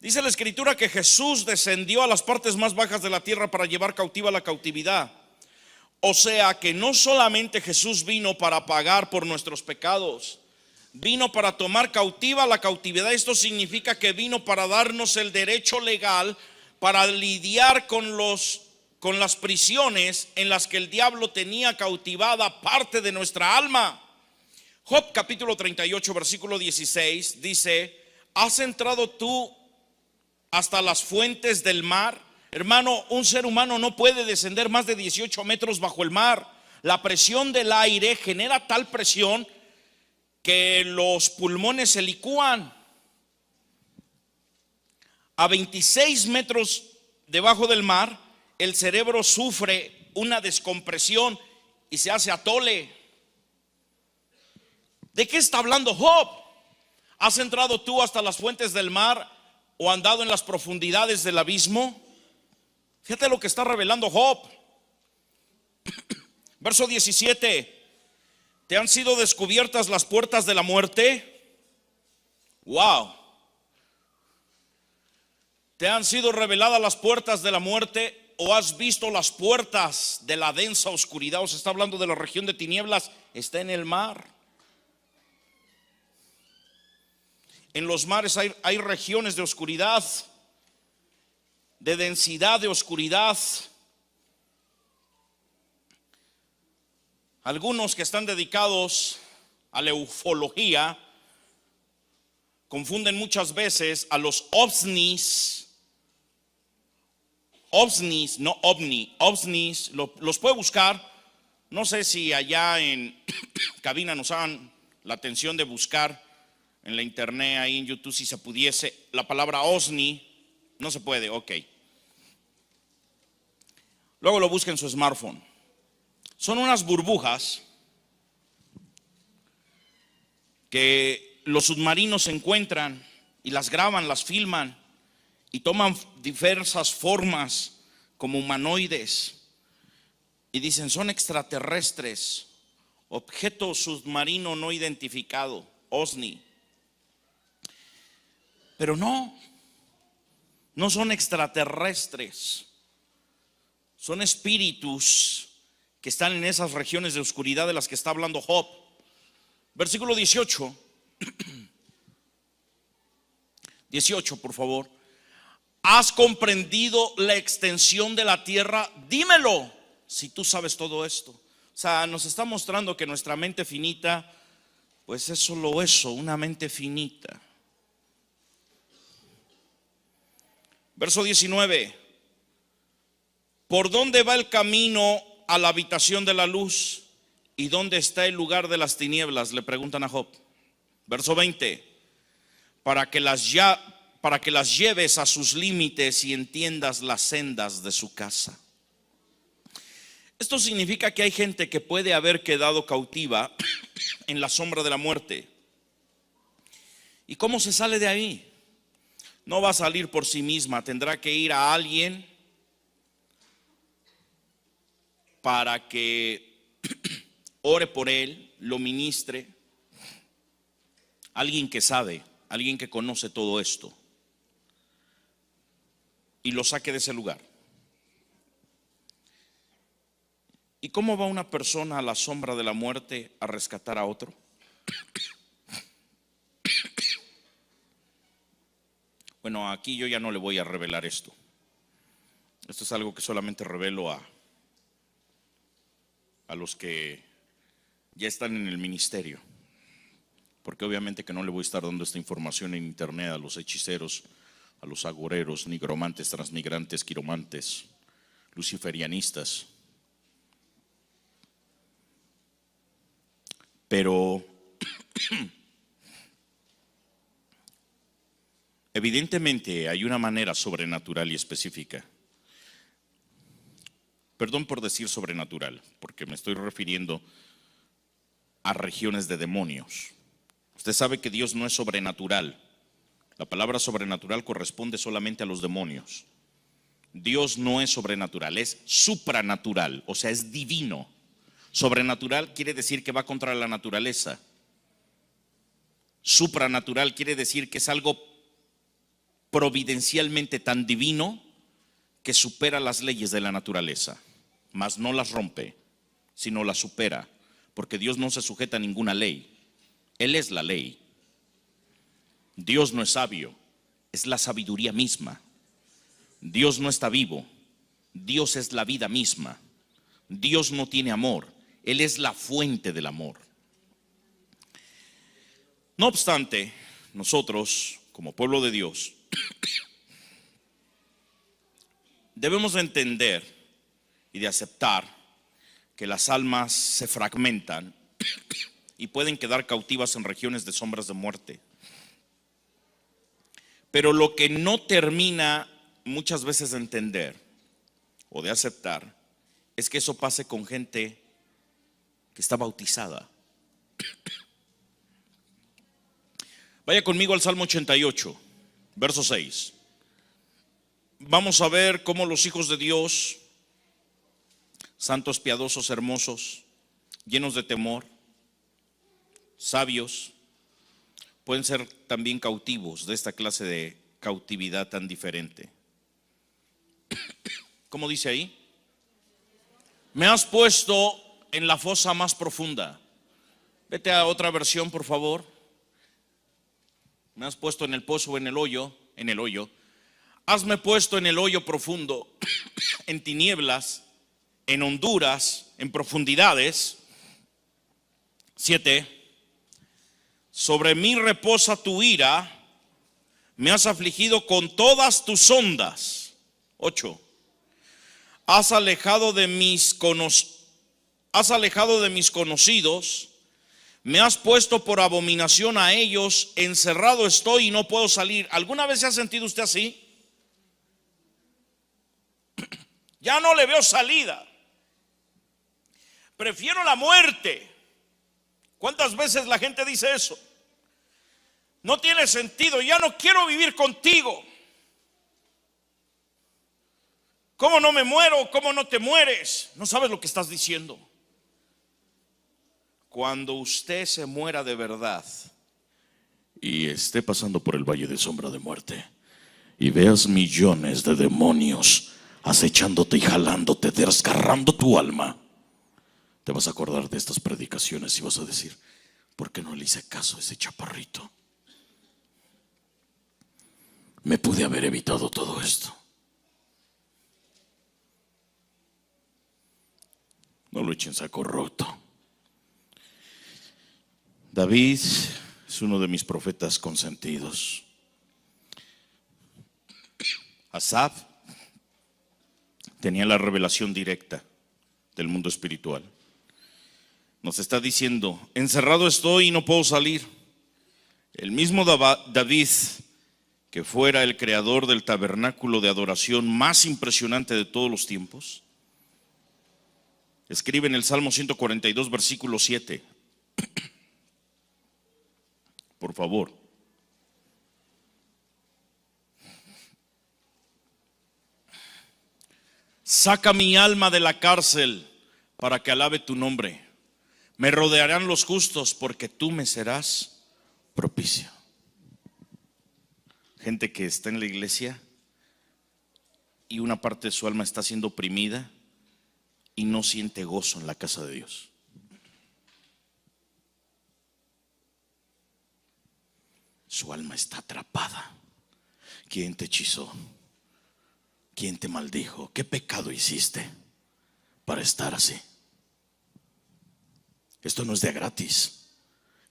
Dice la Escritura que Jesús descendió a las partes más bajas de la tierra para llevar cautiva la cautividad. O sea que no solamente Jesús vino para pagar por nuestros pecados, vino para tomar cautiva la cautividad. Esto significa que vino para darnos el derecho legal para lidiar con las prisiones en las que el diablo tenía cautivada parte de nuestra alma. Job capítulo 38 versículo 16 dice: ¿has entrado tú hasta las fuentes del mar? Hermano, un ser humano no puede descender más de 18 metros bajo el mar. La presión del aire genera tal presión que los pulmones se licúan. A 26 metros debajo del mar, el cerebro sufre una descompresión y se hace atole. ¿De qué está hablando Job? ¿Has entrado tú hasta las fuentes del mar o andado en las profundidades del abismo? Fíjate lo que está revelando Job. Verso 17: ¿te han sido descubiertas las puertas de la muerte? Wow. ¿Te han sido reveladas las puertas de la muerte o has visto las puertas de la densa oscuridad? Os está hablando de la región de tinieblas. Está en el mar. En los mares hay regiones de oscuridad, de densidad de oscuridad. Algunos que están dedicados a la ufología confunden muchas veces a los ovnis, no ovni, ovnis, los puede buscar. No sé si allá en cabina nos hagan la atención de buscar en la internet, ahí en YouTube, si se pudiese, la palabra ovni. No se puede, ok. Luego lo busca en su smartphone. Son unas burbujas que los submarinos encuentran y las graban, las filman y toman diversas formas como humanoides y dicen son extraterrestres, objeto submarino no identificado, OVNI. Pero no son extraterrestres, son espíritus que están en esas regiones de oscuridad de las que está hablando Job. Versículo 18, por favor. ¿Has comprendido la extensión de la tierra? Dímelo, si tú sabes todo esto. O sea, nos está mostrando que nuestra mente finita, pues es solo eso, una mente finita. Verso 19: ¿por dónde va el camino a la habitación de la luz? ¿Y dónde está el lugar de las tinieblas? Le preguntan a Job. Verso 20: para que las lleves a sus límites y entiendas las sendas de su casa. Esto significa que hay gente que puede haber quedado cautiva en la sombra de la muerte. ¿Y cómo se sale de ahí? No va a salir por sí misma, tendrá que ir a alguien para que ore por él, lo ministre. Alguien que sabe, alguien que conoce todo esto y lo saque de ese lugar. ¿Y cómo va una persona a la sombra de la muerte a rescatar a otro? Bueno, aquí yo ya no le voy a revelar esto. Esto es algo que solamente revelo a los que ya están en el ministerio, porque obviamente que no le voy a estar dando esta información en internet a los hechiceros, a los agoreros, nigromantes, transmigrantes, quiromantes, luciferianistas. Pero evidentemente hay una manera sobrenatural y específica. Perdón por decir sobrenatural, porque me estoy refiriendo a regiones de demonios. Usted sabe que Dios no es sobrenatural. La palabra sobrenatural corresponde solamente a los demonios. Dios no es sobrenatural, es supranatural, o sea, es divino. Sobrenatural quiere decir que va contra la naturaleza. Supranatural quiere decir que es algo providencialmente tan divino que supera las leyes de la naturaleza, mas no las rompe. sino la supera, porque Dios no se sujeta a ninguna ley. Él es la ley. Dios no es sabio, es la sabiduría misma. Dios no está vivo, Dios es la vida misma. Dios no tiene amor, Él es la fuente del amor. No obstante, nosotros, como pueblo de Dios, debemos de entender y de aceptar que las almas se fragmentan y pueden quedar cautivas en regiones de sombras de muerte. Pero lo que no termina muchas veces de entender o de aceptar es que eso pase con gente que está bautizada. Vaya conmigo al Salmo 88, verso 6. Vamos a ver cómo los hijos de Dios, santos, piadosos, hermosos, llenos de temor, sabios, pueden ser también cautivos de esta clase de cautividad tan diferente. ¿Cómo dice ahí? Me has puesto en la fosa más profunda. Vete a otra versión, por favor. Me has puesto en el pozo o en el hoyo, Hazme puesto en el hoyo profundo, en tinieblas, en honduras, en profundidades. 7. Sobre mí reposa tu ira, me has afligido con todas tus ondas. 8. Has alejado de mis conocidos, me has puesto por abominación a ellos, encerrado estoy y no puedo salir. ¿Alguna vez se ha sentido usted así? Ya no le veo salida, prefiero la muerte. ¿Cuántas veces la gente dice eso? No tiene sentido, ya no quiero vivir contigo. ¿Cómo no me muero? ¿Cómo no te mueres? No sabes lo que estás diciendo. Cuando usted se muera de verdad y esté pasando por el valle de sombra de muerte y veas millones de demonios acechándote y jalándote, desgarrando tu alma, te vas a acordar de estas predicaciones y vas a decir: ¿por qué no le hice caso a ese chaparrito? Me pude haber evitado todo esto. No lo echen saco roto. David es uno de mis profetas consentidos. Asaf tenía la revelación directa del mundo espiritual. Nos está diciendo: encerrado estoy y no puedo salir. El mismo David, que fuera el creador del tabernáculo de adoración más impresionante de todos los tiempos, escribe en el Salmo 142, versículo 7. Por favor. Saca mi alma de la cárcel para que alabe tu nombre. Me rodearán los justos porque tú me serás propicio. Gente que está en la iglesia y una parte de su alma está siendo oprimida y no siente gozo en la casa de Dios. Su alma está atrapada. ¿Quién te hechizó? ¿Quién te maldijo? ¿Qué pecado hiciste para estar así? Esto no es de gratis.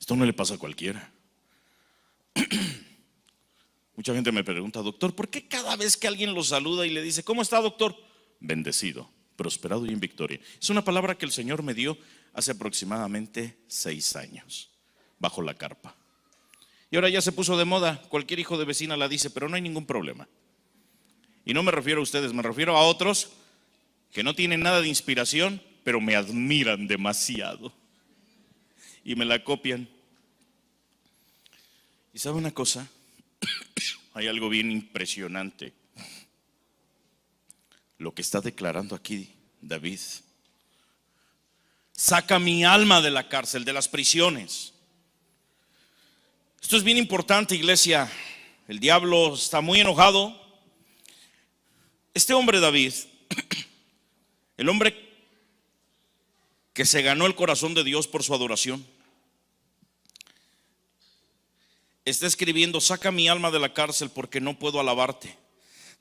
Esto no le pasa a cualquiera. Mucha gente me pregunta: doctor, ¿por qué cada vez que alguien lo saluda y le dice ¿cómo está, doctor? Bendecido, prosperado y en victoria. Es una palabra que el Señor me dio hace aproximadamente 6 años, bajo la carpa. Y ahora ya se puso de moda, cualquier hijo de vecina la dice, pero no hay ningún problema. Y no me refiero a ustedes, me refiero a otros que no tienen nada de inspiración, pero me admiran demasiado y me la copian. ¿Y sabe una cosa? Hay algo bien impresionante. Lo que está declarando aquí David: saca mi alma de la cárcel, de las prisiones. Esto es bien importante, iglesia. El diablo está muy enojado. Este hombre David, el hombre que se ganó el corazón de Dios por su adoración. Está escribiendo: saca mi alma de la cárcel porque no puedo alabarte.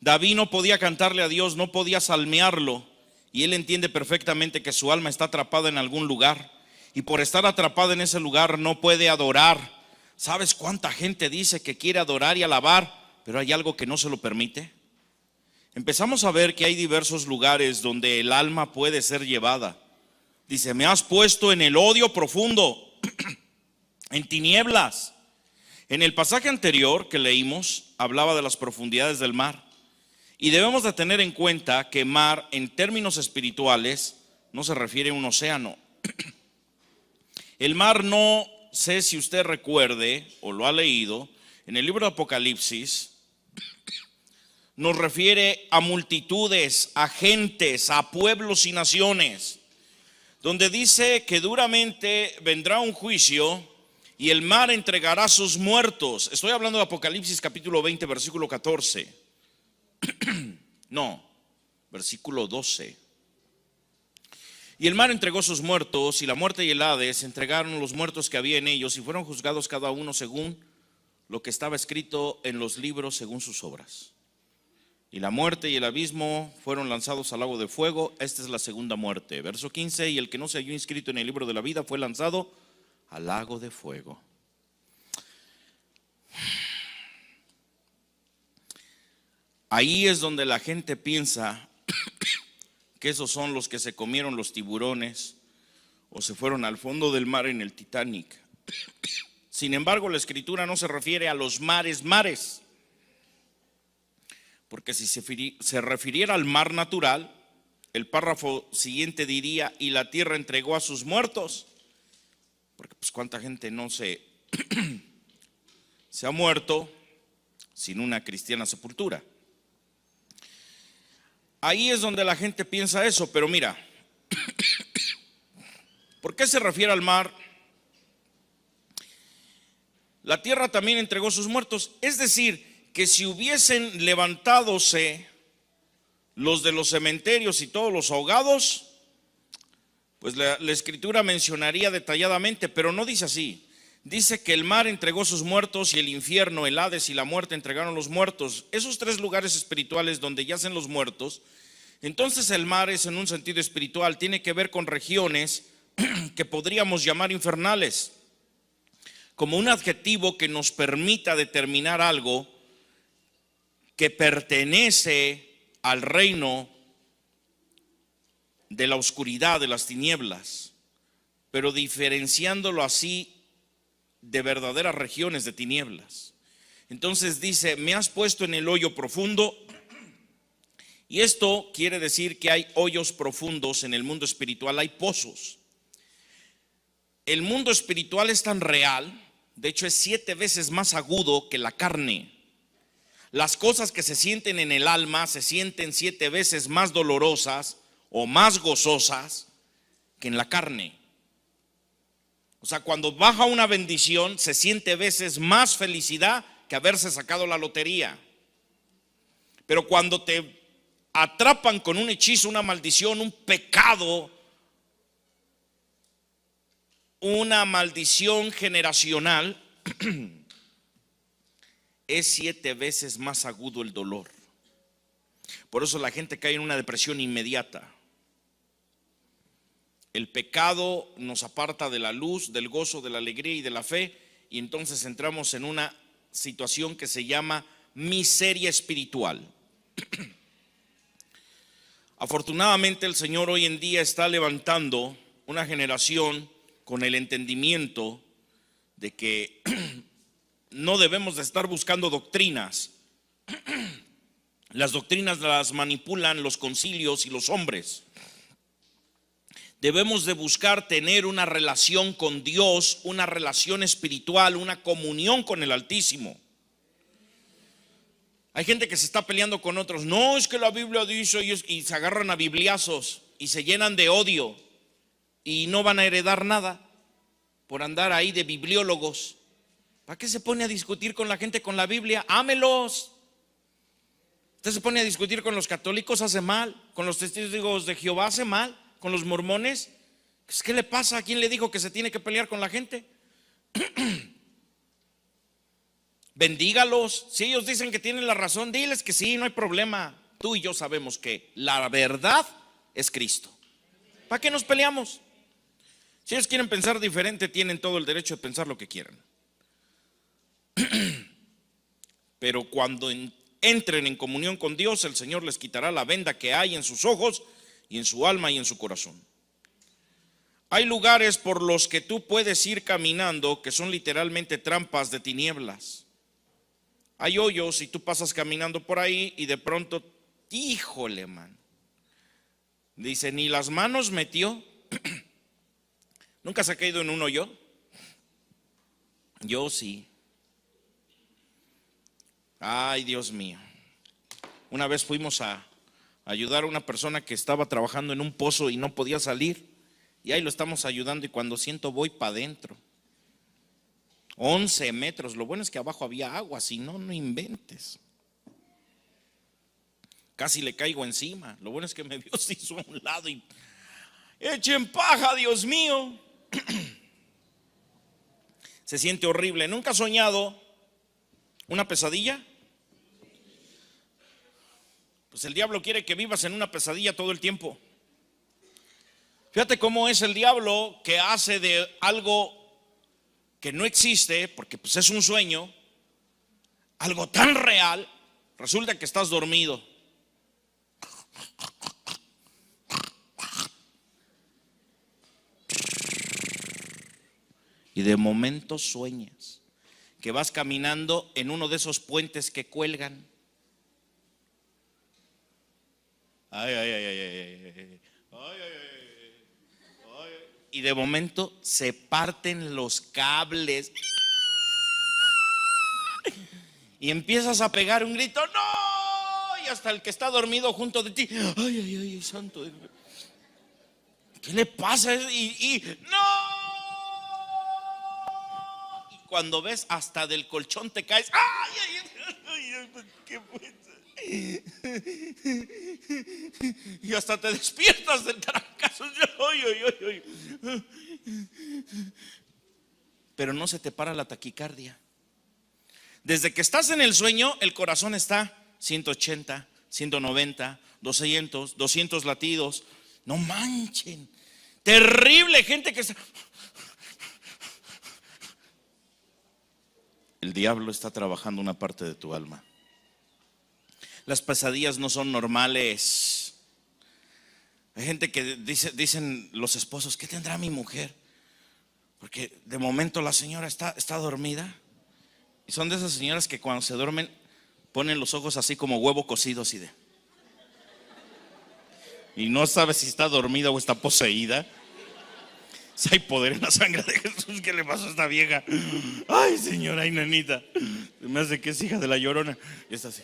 David no podía cantarle a Dios, no podía salmearlo, y él entiende perfectamente que su alma está atrapada en algún lugar, y por estar atrapada en ese lugar no puede adorar. ¿Sabes cuánta gente dice que quiere adorar y alabar, pero hay algo que no se lo permite? Empezamos a ver que hay diversos lugares donde el alma puede ser llevada. Dice: me has puesto en el odio profundo, en tinieblas. En el pasaje anterior que leímos hablaba de las profundidades del mar, y debemos de tener en cuenta que mar en términos espirituales no se refiere a un océano. El mar, no sé si usted recuerde o lo ha leído, en el libro de Apocalipsis nos refiere a multitudes, a gentes, a pueblos y naciones, donde dice que duramente vendrá un juicio y el mar entregará a sus muertos. Estoy hablando de Apocalipsis capítulo 20, versículo 14. No, versículo 12. Y el mar entregó sus muertos, y la muerte y el Hades entregaron los muertos que había en ellos, y fueron juzgados cada uno según lo que estaba escrito en los libros, según sus obras. Y la muerte y el abismo fueron lanzados al lago de fuego. Esta es la segunda muerte. Verso 15: y el que no se halló inscrito en el libro de la vida fue lanzado al lago de fuego. Ahí es donde la gente piensa que esos son los que se comieron los tiburones o se fueron al fondo del mar en el Titanic. Sin embargo, la escritura no se refiere a los mares, porque si se refiriera al mar natural, el párrafo siguiente diría: y la tierra entregó a sus muertos. Porque pues cuánta gente no se ha muerto sin una cristiana sepultura. Ahí es donde la gente piensa eso, pero mira, ¿por qué se refiere al mar? La tierra también entregó sus muertos. Es decir, que si hubiesen levantadose los de los cementerios y todos los ahogados, pues la escritura mencionaría detalladamente, pero no dice así. Dice que el mar entregó sus muertos, y el infierno, el Hades y la muerte entregaron los muertos. Esos tres lugares espirituales donde yacen los muertos. Entonces el mar es, en un sentido espiritual, tiene que ver con regiones que podríamos llamar infernales, como un adjetivo que nos permita determinar algo que pertenece al reino de la oscuridad, de las tinieblas, pero diferenciándolo así de verdaderas regiones de tinieblas. Entonces dice: me has puesto en el hoyo profundo, y esto quiere decir que hay hoyos profundos en el mundo espiritual, hay pozos. El mundo espiritual es tan real, de hecho es 7 veces más agudo que la carne. Las cosas que se sienten en el alma se sienten 7 veces más dolorosas o más gozosas que en la carne. O sea, cuando baja una bendición, se siente veces más felicidad que haberse sacado la lotería. Pero cuando te atrapan con un hechizo, una maldición, un pecado, una maldición generacional, es 7 veces más agudo el dolor. Por eso la gente cae en una depresión inmediata. El pecado nos aparta de la luz, del gozo, de la alegría y de la fe, y entonces entramos en una situación que se llama miseria espiritual. Afortunadamente el Señor hoy en día está levantando una generación con el entendimiento de que no debemos de estar buscando doctrinas. Las doctrinas las manipulan los concilios y los hombres. Debemos de buscar tener una relación con Dios, una relación espiritual, una comunión con el Altísimo. Hay gente que se está peleando con otros. No, es que la Biblia dice, y se agarran a bibliazos y se llenan de odio y no van a heredar nada por andar ahí de bibliólogos. ¿Para qué se pone a discutir con la gente con la Biblia? Ámelos. Usted se pone a discutir con los católicos, hace mal. Con los testigos de Jehová, hace mal. Con los mormones. ¿Qué le pasa? ¿A quién le dijo que se tiene que pelear con la gente? Bendígalos. Si ellos dicen que tienen la razón, diles que sí, no hay problema. Tú y yo sabemos que la verdad es Cristo. ¿Para qué nos peleamos? Si ellos quieren pensar diferente, tienen todo el derecho de pensar lo que quieran. Pero cuando entren en comunión con Dios, el Señor les quitará la venda que hay en sus ojos y en su alma y en su corazón. Hay lugares por los que tú puedes ir caminando que son literalmente trampas de tinieblas. Hay hoyos y tú pasas caminando por ahí y de pronto, híjole, man, dice, ni las manos metió. ¿Nunca se ha caído en un hoyo? Yo sí. Ay, Dios mío. Una vez fuimos a ayudar a una persona que estaba trabajando en un pozo y no podía salir. Y ahí lo estamos ayudando y cuando siento voy para adentro. 11 metros. Lo bueno es que abajo había agua, si no, no inventes. Casi le caigo encima. Lo bueno es que me vio, se hizo a un lado y echen paja, Dios mío. Se siente horrible. ¿Nunca has soñado una pesadilla? Pues el diablo quiere que vivas en una pesadilla todo el tiempo. Fíjate cómo es el diablo, que hace de algo que no existe, porque pues es un sueño, algo tan real. Resulta que estás dormido. Y de momento sueñas que vas caminando en uno de esos puentes que cuelgan. Ay, ay, ay, ay, ay, ay, ay, ay. Y de momento se parten los cables y empiezas a pegar un grito, ¡no! Y hasta el que está dormido junto de ti, ay, ay, ay, santo, ¿qué le pasa? Y ¡no! Y cuando ves, hasta del colchón te caes, ¡ay, ay, ay, ay! ¿Qué fue? Y hasta te despiertas del trancazo. Pero no se te para la taquicardia. Desde que estás en el sueño, el corazón está 180, 190, 200 latidos. No manchen. Terrible gente que está. El diablo está trabajando una parte de tu alma. Las pesadillas no son normales. Hay gente que dicen los esposos, ¿qué tendrá mi mujer? Porque de momento la señora está dormida. Y son de esas señoras que cuando se duermen ponen los ojos así como huevo cocido, así de. Y no sabe si está dormida o está poseída. Si hay poder en la sangre de Jesús, ¿qué le pasó a esta vieja? Ay, señora, ay, nanita. Me hace que es hija de la Llorona. Y está así.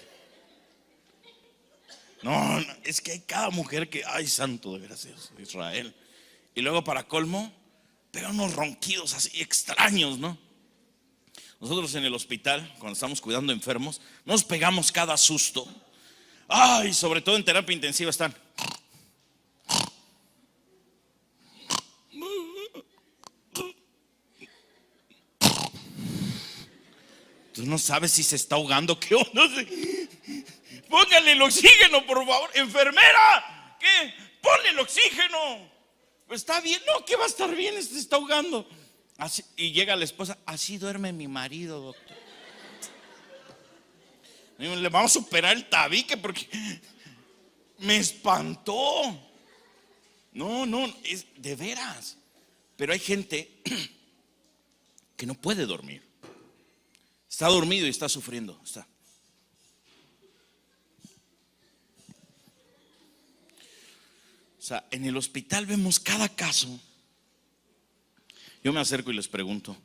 No, es que hay cada mujer que, ay, santo de gracias, Israel. Y luego para colmo, pega unos ronquidos así extraños, ¿no? Nosotros en el hospital, cuando estamos cuidando enfermos, nos pegamos cada susto. Ay, sobre todo en terapia intensiva están. Tú no sabes si se está ahogando, ¿qué onda? Póngale el oxígeno, por favor. Enfermera, ¿qué? Ponle el oxígeno. Está bien, no, que va a estar bien, se está ahogando. Así, y llega la esposa, así duerme mi marido, doctor. Le vamos a operar el tabique porque me espantó. No, es de veras. Pero hay gente que no puede dormir. Está dormido y está sufriendo. Está. O sea, en el hospital vemos cada caso. Yo me acerco y les pregunto,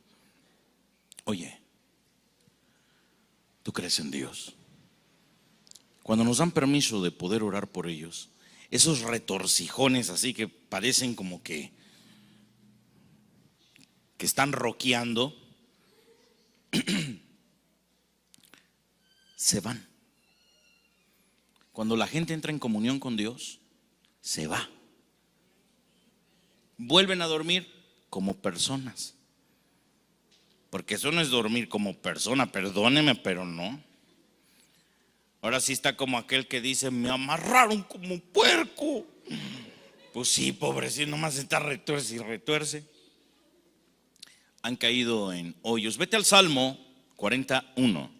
oye, ¿tú crees en Dios? Cuando nos dan permiso de poder orar por ellos, esos retorcijones así que parecen como que están roqueando, se van. Cuando la gente entra en comunión con Dios, se va. vuelven a dormir como personas. Porque eso no es dormir como persona, perdóneme, pero no. Ahora sí está como aquel que dice: me amarraron como un puerco. Pues sí, pobrecito, nomás está retuerce y retuerce. Han caído en hoyos. Vete al Salmo 41.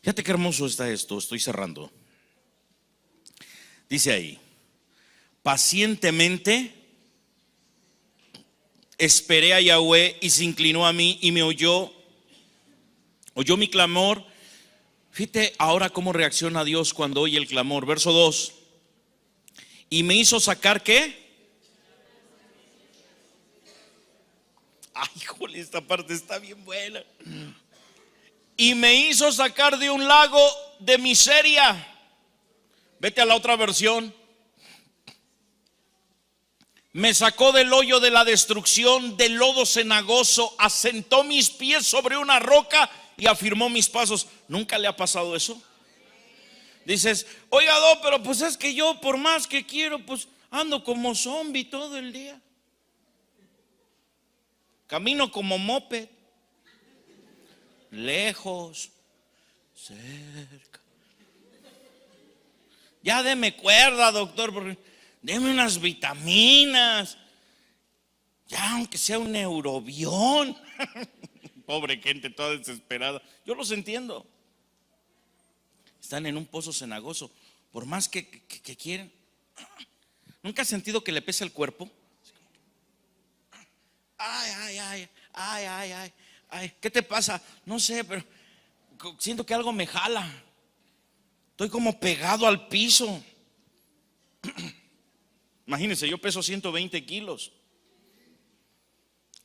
Fíjate qué hermoso está esto, estoy cerrando. Dice ahí: pacientemente esperé a Yahweh y se inclinó a mí y me oyó mi clamor. Fíjate ahora cómo reacciona Dios cuando oye el clamor. Verso 2. Y me hizo sacar, ¿qué? Ay, híjole, esta parte está bien buena. Y me hizo sacar de un lago de miseria. Vete a la otra versión. Me sacó del hoyo de la destrucción, del lodo cenagoso, asentó mis pies sobre una roca y afirmó mis pasos. ¿Nunca le ha pasado eso? Dices: oiga, pero pues es que yo por más que quiero, pues ando como zombie todo el día. Camino como moped. Lejos, cerca. Ya deme cuerda, doctor, porque deme unas vitaminas. Ya aunque sea un neurobión. Pobre gente toda desesperada. Yo los entiendo. Están en un pozo cenagoso. Por más que quieren. ¿Nunca has sentido que le pesa el cuerpo? Ay. ¿Qué te pasa? No sé, pero siento que algo me jala. Estoy como pegado al piso. Imagínense, yo peso 120 kilos.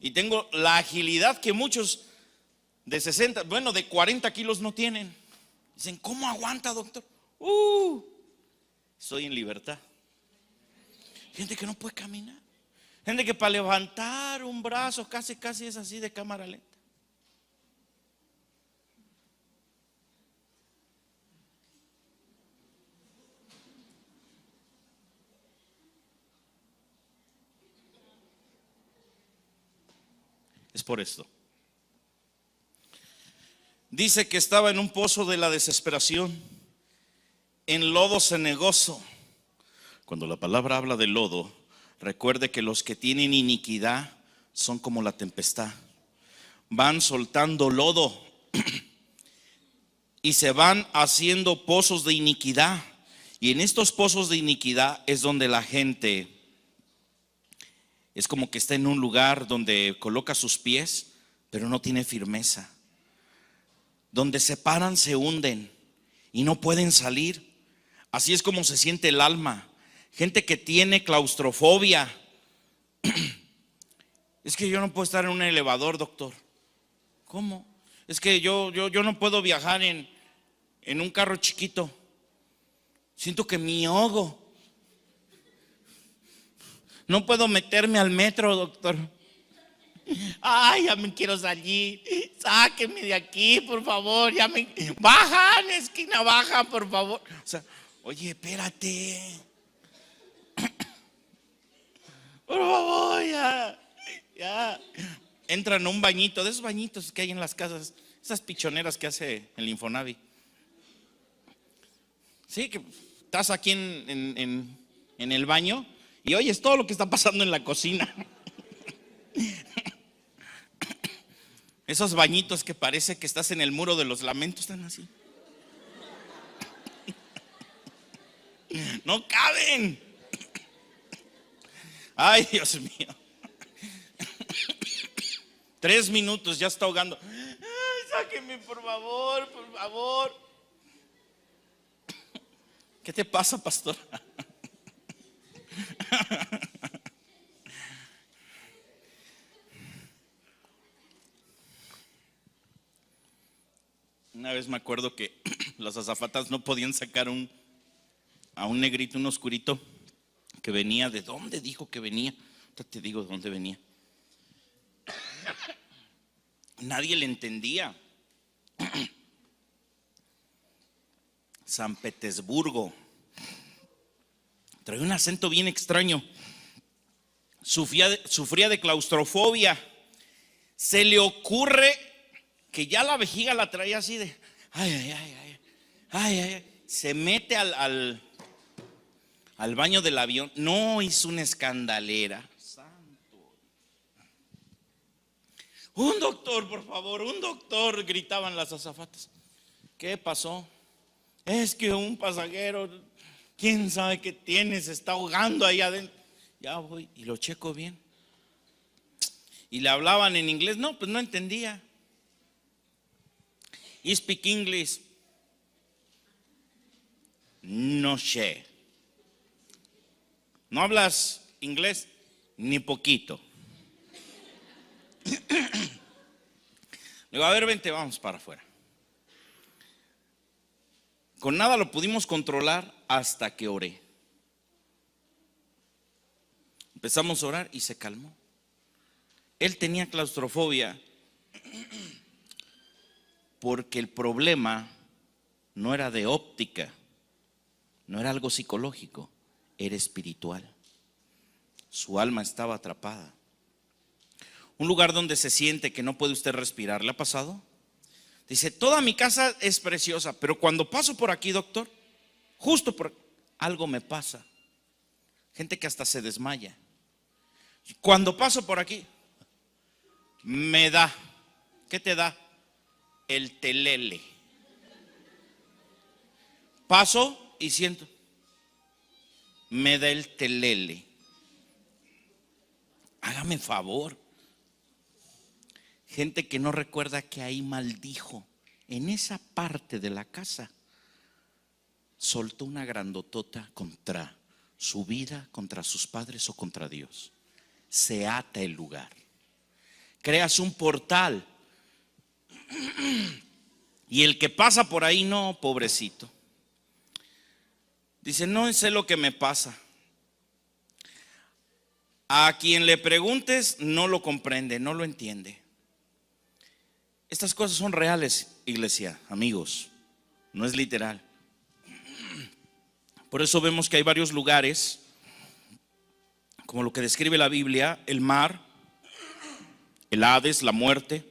Y tengo la agilidad que muchos de 60, bueno, de 40 kilos no tienen. Dicen: ¿cómo aguanta, doctor? Estoy en libertad. Gente que no puede caminar. Gente que para levantar un brazo casi es así de cámara lenta. Es por esto. Dice que estaba en un pozo de la desesperación, en lodo cenagoso. Cuando la palabra habla de lodo, recuerde que los que tienen iniquidad son como la tempestad. Van soltando lodo y se van haciendo pozos de iniquidad. Y en estos pozos de iniquidad es donde la gente es como que está en un lugar donde coloca sus pies, pero no tiene firmeza. Donde se paran se hunden y no pueden salir. Así es como se siente el alma. Gente que tiene claustrofobia. Es que yo no puedo estar en un elevador, doctor. ¿Cómo? Es que yo no puedo viajar en un carro chiquito. Siento que me ahogo. No puedo meterme al metro, doctor. Ay, ya me quiero salir. Sáquenme de aquí, por favor. Baja en la esquina, baja, por favor. O sea, oye, espérate. Por favor, ya. Entran a un bañito, de esos bañitos que hay en las casas, esas pichoneras que hace el Infonavit. Sí, que estás aquí en el baño y oyes todo lo que está pasando en la cocina. Esos bañitos que parece que estás en el muro de los lamentos, están así. No caben. Ay, Dios mío. 3 minutos, ya está ahogando. Ay, sáquenme, por favor, por favor. ¿Qué te pasa, pastor? Una vez me acuerdo que las azafatas no podían sacar a un negrito, un oscurito que venía. ¿De dónde dijo que venía? Te digo de dónde venía. Nadie le entendía. San Petersburgo. traía un acento bien extraño. Sufría de claustrofobia. Se le ocurre que ya la vejiga la traía así de ay. Se mete al baño del avión. No, hizo una escandalera. Santo. Un doctor, por favor, un doctor, gritaban las azafatas. ¿Qué pasó? Es que un pasajero, quién sabe qué tiene, se está ahogando ahí adentro. Ya voy y lo checo bien. Y le hablaban en inglés. No, pues no entendía. You speak English? No sé. ¿No hablas inglés? Ni poquito. Le digo, a ver, vente, vamos para afuera. Con nada lo pudimos controlar hasta que oré. Empezamos a orar y se calmó. Él tenía claustrofobia porque el problema no era de óptica, no era algo psicológico, era espiritual. Su alma estaba atrapada. Un lugar donde se siente que no puede usted respirar. ¿Le ha pasado? Dice, toda mi casa es preciosa, pero cuando paso por aquí, doctor, justo por algo me pasa. Gente que hasta se desmaya. Cuando paso por aquí, me da. ¿Qué te da? El telele. Paso y siento. Me da el telele. Hágame favor. Gente que no recuerda que ahí maldijo. En esa parte de la casa soltó una grandotota contra su vida, contra sus padres o contra Dios. Se ata el lugar. Creas un portal. Y el que pasa por ahí, no, pobrecito. Dice, no sé lo que me pasa. A quien le preguntes no lo comprende, no lo entiende. Estas cosas son reales, iglesia, amigos. No es literal. Por eso vemos que hay varios lugares, como lo que describe la Biblia, el mar, el Hades, la muerte.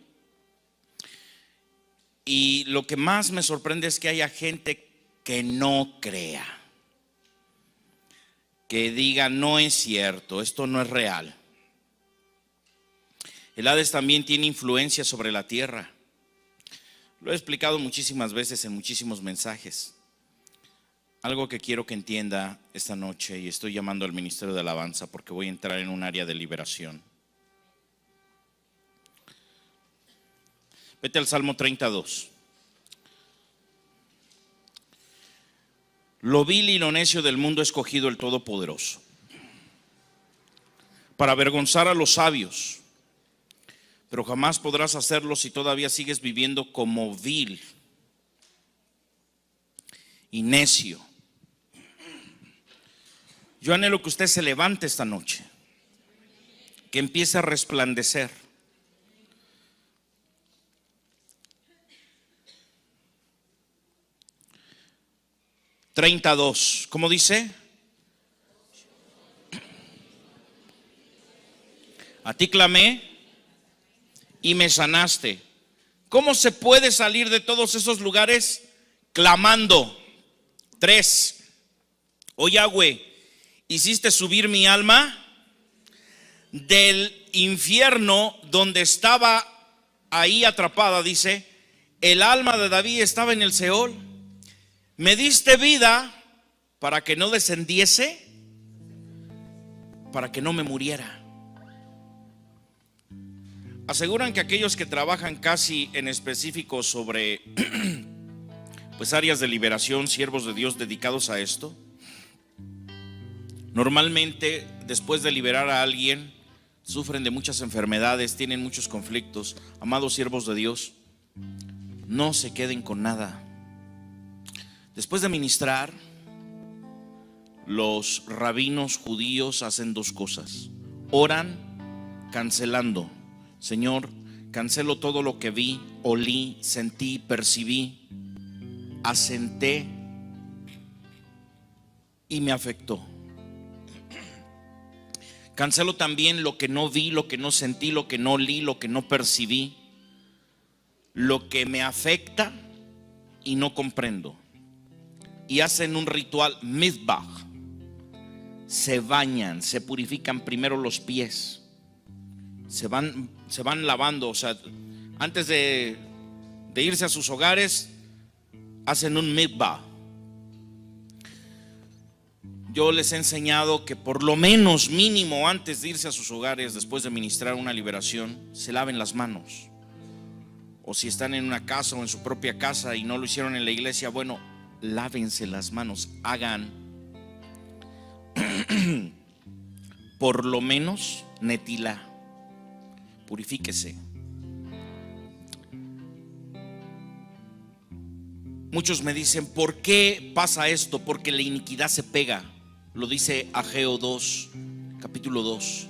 Y lo que más me sorprende es que haya gente que no crea, que diga, no es cierto, esto no es real. El Hades también tiene influencia sobre la tierra. Lo he explicado muchísimas veces en muchísimos mensajes. Algo que quiero que entienda esta noche, y estoy llamando al Ministerio de Alabanza porque voy a entrar en un área de liberación. Vete al Salmo 32. Lo vil y lo necio del mundo ha escogido el Todopoderoso para avergonzar a los sabios, pero jamás podrás hacerlo si todavía sigues viviendo como vil y necio. Yo anhelo que usted se levante esta noche, que empiece a resplandecer. $32, ¿cómo dice? A ti clamé y me sanaste. ¿Cómo se puede salir de todos esos lugares? Clamando. 3. Oh Yahweh, hiciste subir mi alma del infierno donde estaba ahí atrapada, dice. El alma de David estaba en el Seol. Me diste vida para que no descendiese, para que no me muriera. Aseguran que aquellos que trabajan casi en específico sobre pues áreas de liberación, siervos de Dios dedicados a esto, normalmente después de liberar a alguien sufren de muchas enfermedades, tienen muchos conflictos. Amados siervos de Dios, no se queden con nada. Después de ministrar, los rabinos judíos hacen 2 cosas. Oran cancelando. Señor, cancelo todo lo que vi, olí, sentí, percibí, asenté y me afectó. Cancelo también lo que no vi, lo que no sentí, lo que no leí, lo que no percibí, lo que me afecta y no comprendo. Y hacen un ritual mizbah. Se bañan, se purifican primero los pies. Se van lavando, o sea, antes de irse a sus hogares, hacen un mizbah. Yo les he enseñado que por lo menos mínimo antes de irse a sus hogares, después de ministrar una liberación, se laven las manos. O si están en una casa o en su propia casa y no lo hicieron en la iglesia, bueno, lávense las manos, hagan por lo menos netilá, purifíquese. Muchos me dicen, ¿por qué pasa esto? Porque la iniquidad se pega. Lo dice Ageo 2, capítulo 2.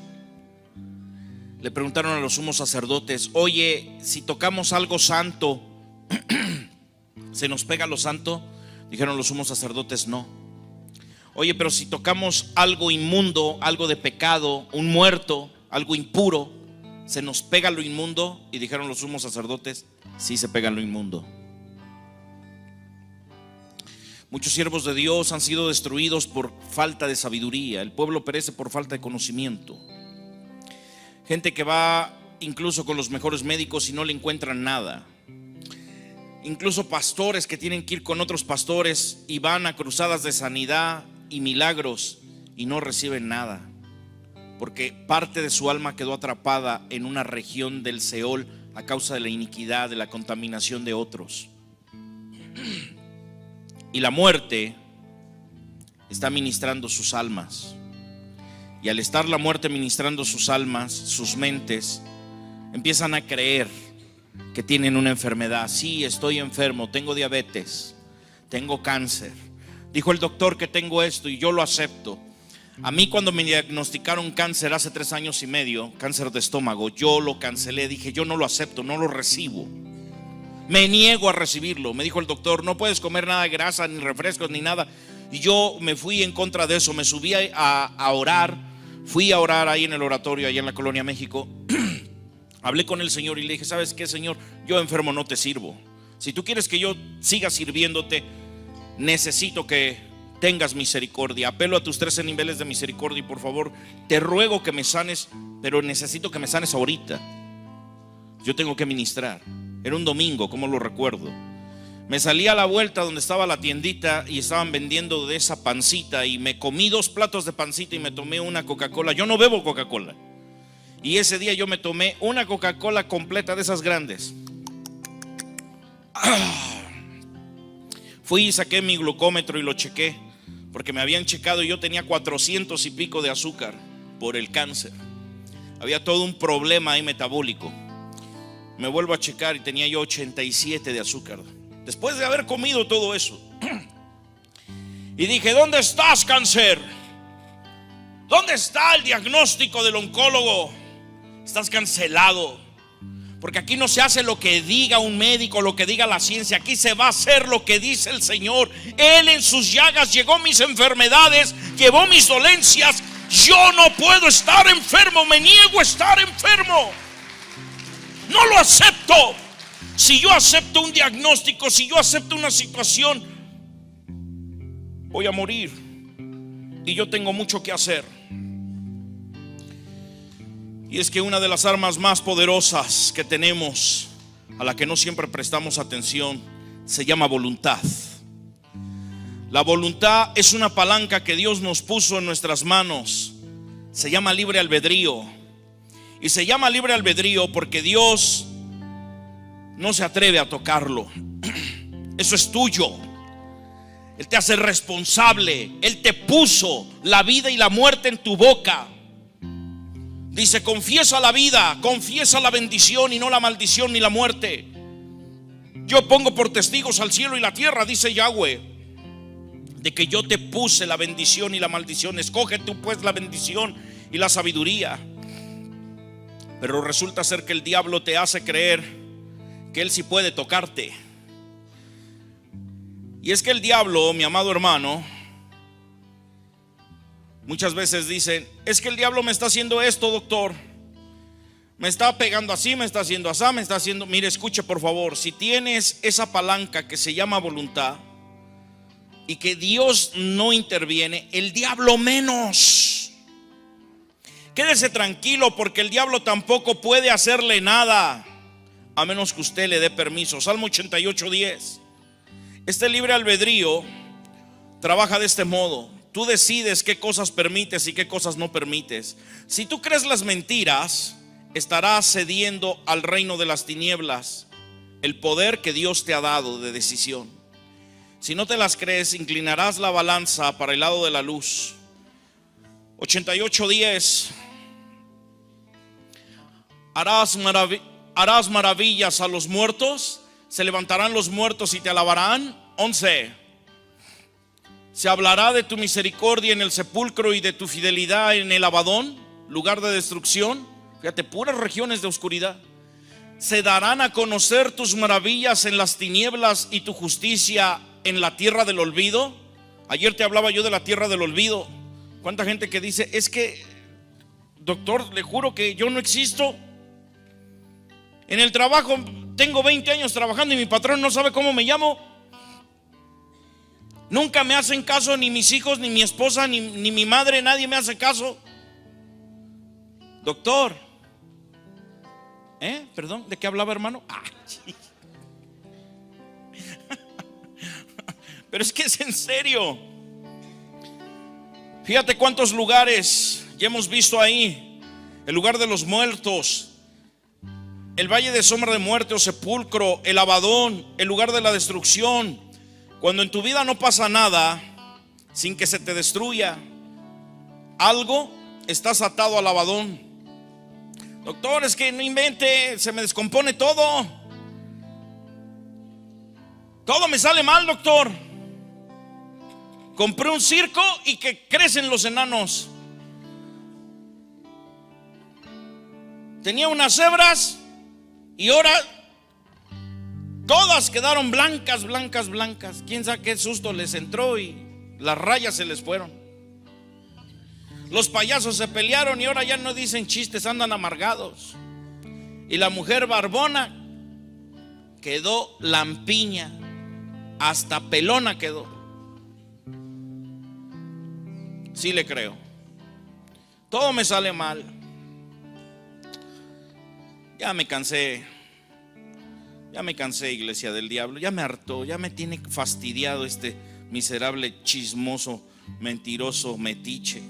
Le preguntaron a los sumos sacerdotes: oye, si tocamos algo santo, ¿se nos pega lo santo? Dijeron los sumos sacerdotes: no. Oye, pero si tocamos algo inmundo, algo de pecado, un muerto, algo impuro, ¿se nos pega lo inmundo? Y dijeron los sumos sacerdotes: sí, se pega lo inmundo. Muchos siervos de Dios han sido destruidos por falta de sabiduría. El pueblo perece por falta de conocimiento. Gente que va incluso con los mejores médicos y no le encuentran nada. Incluso pastores que tienen que ir con otros pastores y van a cruzadas de sanidad y milagros y no reciben nada, porque parte de su alma quedó atrapada en una región del Seol a causa de la iniquidad, de la contaminación de otros. Y la muerte está ministrando sus almas. Y al estar la muerte ministrando sus almas, sus mentes empiezan a creer que tienen una enfermedad. Sí, estoy enfermo, tengo diabetes, tengo cáncer. Dijo el doctor que tengo esto y yo lo acepto. A mí cuando me diagnosticaron cáncer hace 3 años y medio, cáncer de estómago, yo lo cancelé. Dije, yo no lo acepto, no lo recibo. Me niego a recibirlo. Me dijo el doctor, no puedes comer nada de grasa, ni refrescos, ni nada. Y yo me fui en contra de eso. Me subí a orar. Fui a orar ahí en el oratorio, allá en la Colonia México. Hablé con el Señor y le dije, ¿sabes qué, Señor? Yo enfermo no te sirvo. Si tú quieres que yo siga sirviéndote, necesito que tengas misericordia. Apelo a tus 13 niveles de misericordia y por favor, te ruego que me sanes, pero necesito que me sanes ahorita. Yo tengo que ministrar. Era un domingo, como lo recuerdo. Me salí a la vuelta donde estaba la tiendita y estaban vendiendo de esa pancita y me comí 2 platos de pancita y me tomé una Coca-Cola. Yo no bebo Coca-Cola. Y ese día yo me tomé una Coca-Cola completa de esas grandes. Fui y saqué mi glucómetro y lo chequé, porque me habían checado y yo tenía 400 y pico de azúcar por el cáncer. Había todo un problema ahí metabólico. Me vuelvo a checar y tenía yo 87 de azúcar, después de haber comido todo eso. Y dije, ¿dónde estás, cáncer? ¿Dónde está el diagnóstico del oncólogo? Estás cancelado. Porque aquí no se hace lo que diga un médico, lo que diga la ciencia. Aquí se va a hacer lo que dice el Señor. Él en sus llagas llevó mis enfermedades, llevó mis dolencias. Yo no puedo estar enfermo, me niego a estar enfermo. No lo acepto. Si yo acepto un diagnóstico, si yo acepto una situación, voy a morir. Y yo tengo mucho que hacer. Y es que una de las armas más poderosas que tenemos, a la que no siempre prestamos atención, se llama voluntad. La voluntad es una palanca que Dios nos puso en nuestras manos. Se llama libre albedrío. Y se llama libre albedrío porque Dios no se atreve a tocarlo. Eso es tuyo. Él te hace responsable. Él te puso la vida y la muerte en tu boca. Dice, confiesa la vida, confiesa la bendición y no la maldición ni la muerte. Yo pongo por testigos al cielo y la tierra, dice Yahweh, de que yo te puse la bendición y la maldición. Escoge tú pues la bendición y la sabiduría. Pero resulta ser que el diablo te hace creer que él sí puede tocarte. Y es que el diablo, mi amado hermano, Muchas veces dicen: es que el diablo me está haciendo esto, doctor. Me está pegando así, me está haciendo así, me está haciendo... Mire, escuche por favor, si tienes esa palanca que se llama voluntad y que Dios no interviene, el diablo menos. Quédese tranquilo, porque el diablo tampoco puede hacerle nada a menos que usted le dé permiso. Salmo 88:10. Este libre albedrío trabaja de este modo: tú decides qué cosas permites y qué cosas no permites. Si tú crees las mentiras, estarás cediendo al reino de las tinieblas el poder que Dios te ha dado de decisión. Si no te las crees, inclinarás la balanza para el lado de la luz. 88:10. Harás maravillas a los muertos, se levantarán los muertos y te alabarán. 11. Se hablará de tu misericordia en el sepulcro y de tu fidelidad en el Abadón, lugar de destrucción. Fíjate, puras regiones de oscuridad. Se darán a conocer tus maravillas en las tinieblas y tu justicia en la tierra del olvido. Ayer te hablaba yo de la tierra del olvido. ¿Cuánta gente que dice: es que, doctor, le juro que yo no existo? En el trabajo tengo 20 años trabajando y mi patrón no sabe cómo me llamo. Nunca me hacen caso, ni mis hijos, ni mi esposa, ni mi madre. Nadie me hace caso. Doctor, perdón, ¿de qué hablaba, hermano? Pero es que es en serio. Fíjate cuántos lugares ya hemos visto ahí: el lugar de los muertos, el valle de sombra de muerte o sepulcro, el Abadón, el lugar de la destrucción. Cuando en tu vida no pasa nada sin que se te destruya algo, estás atado al Abadón. Doctor, es que no invente, se me descompone todo. Todo me sale mal, doctor. Compré un circo y que crecen los enanos. Tenía unas cebras y ahora todas quedaron blancas, blancas, blancas. Quién sabe qué susto les entró y las rayas se les fueron. Los payasos se pelearon y ahora ya no dicen chistes, andan amargados. Y la mujer barbona quedó lampiña, hasta pelona quedó. Sí le creo. Todo me sale mal. Ya me cansé, iglesia del diablo. Ya me hartó, ya me tiene fastidiado este miserable chismoso, mentiroso, metiche.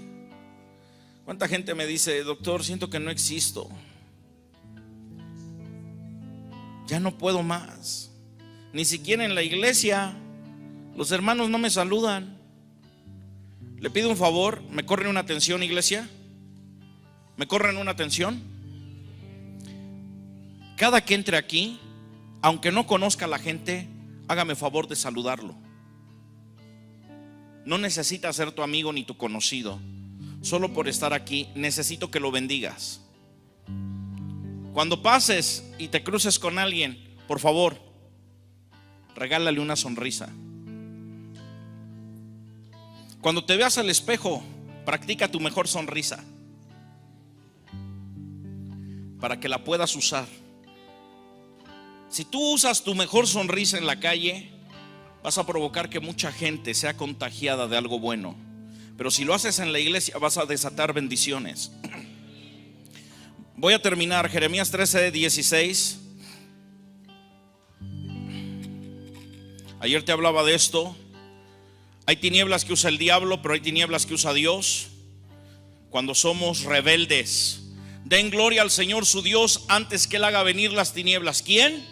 ¿Cuánta gente me dice: doctor, siento que no existo? Ya no puedo más. Ni siquiera en la iglesia los hermanos no me saludan. Le pido un favor, ¿me corren una atención, iglesia? ¿Me corren una atención? Cada que entre aquí, aunque no conozca a la gente, hágame favor de saludarlo. No necesita ser tu amigo ni tu conocido. Solo por estar aquí necesito que lo bendigas. Cuando pases y te cruces con alguien, por favor, regálale una sonrisa. Cuando te veas al espejo, practica tu mejor sonrisa para que la puedas usar. Si tú usas tu mejor sonrisa en la calle, vas a provocar que mucha gente sea contagiada de algo bueno. Pero si lo haces en la iglesia, vas a desatar bendiciones. Voy a terminar. Jeremías 13:16. Ayer te hablaba de esto. Hay tinieblas que usa el diablo, pero hay tinieblas que usa Dios. Cuando somos rebeldes, den gloria al Señor su Dios antes que Él haga venir las tinieblas. ¿Quién?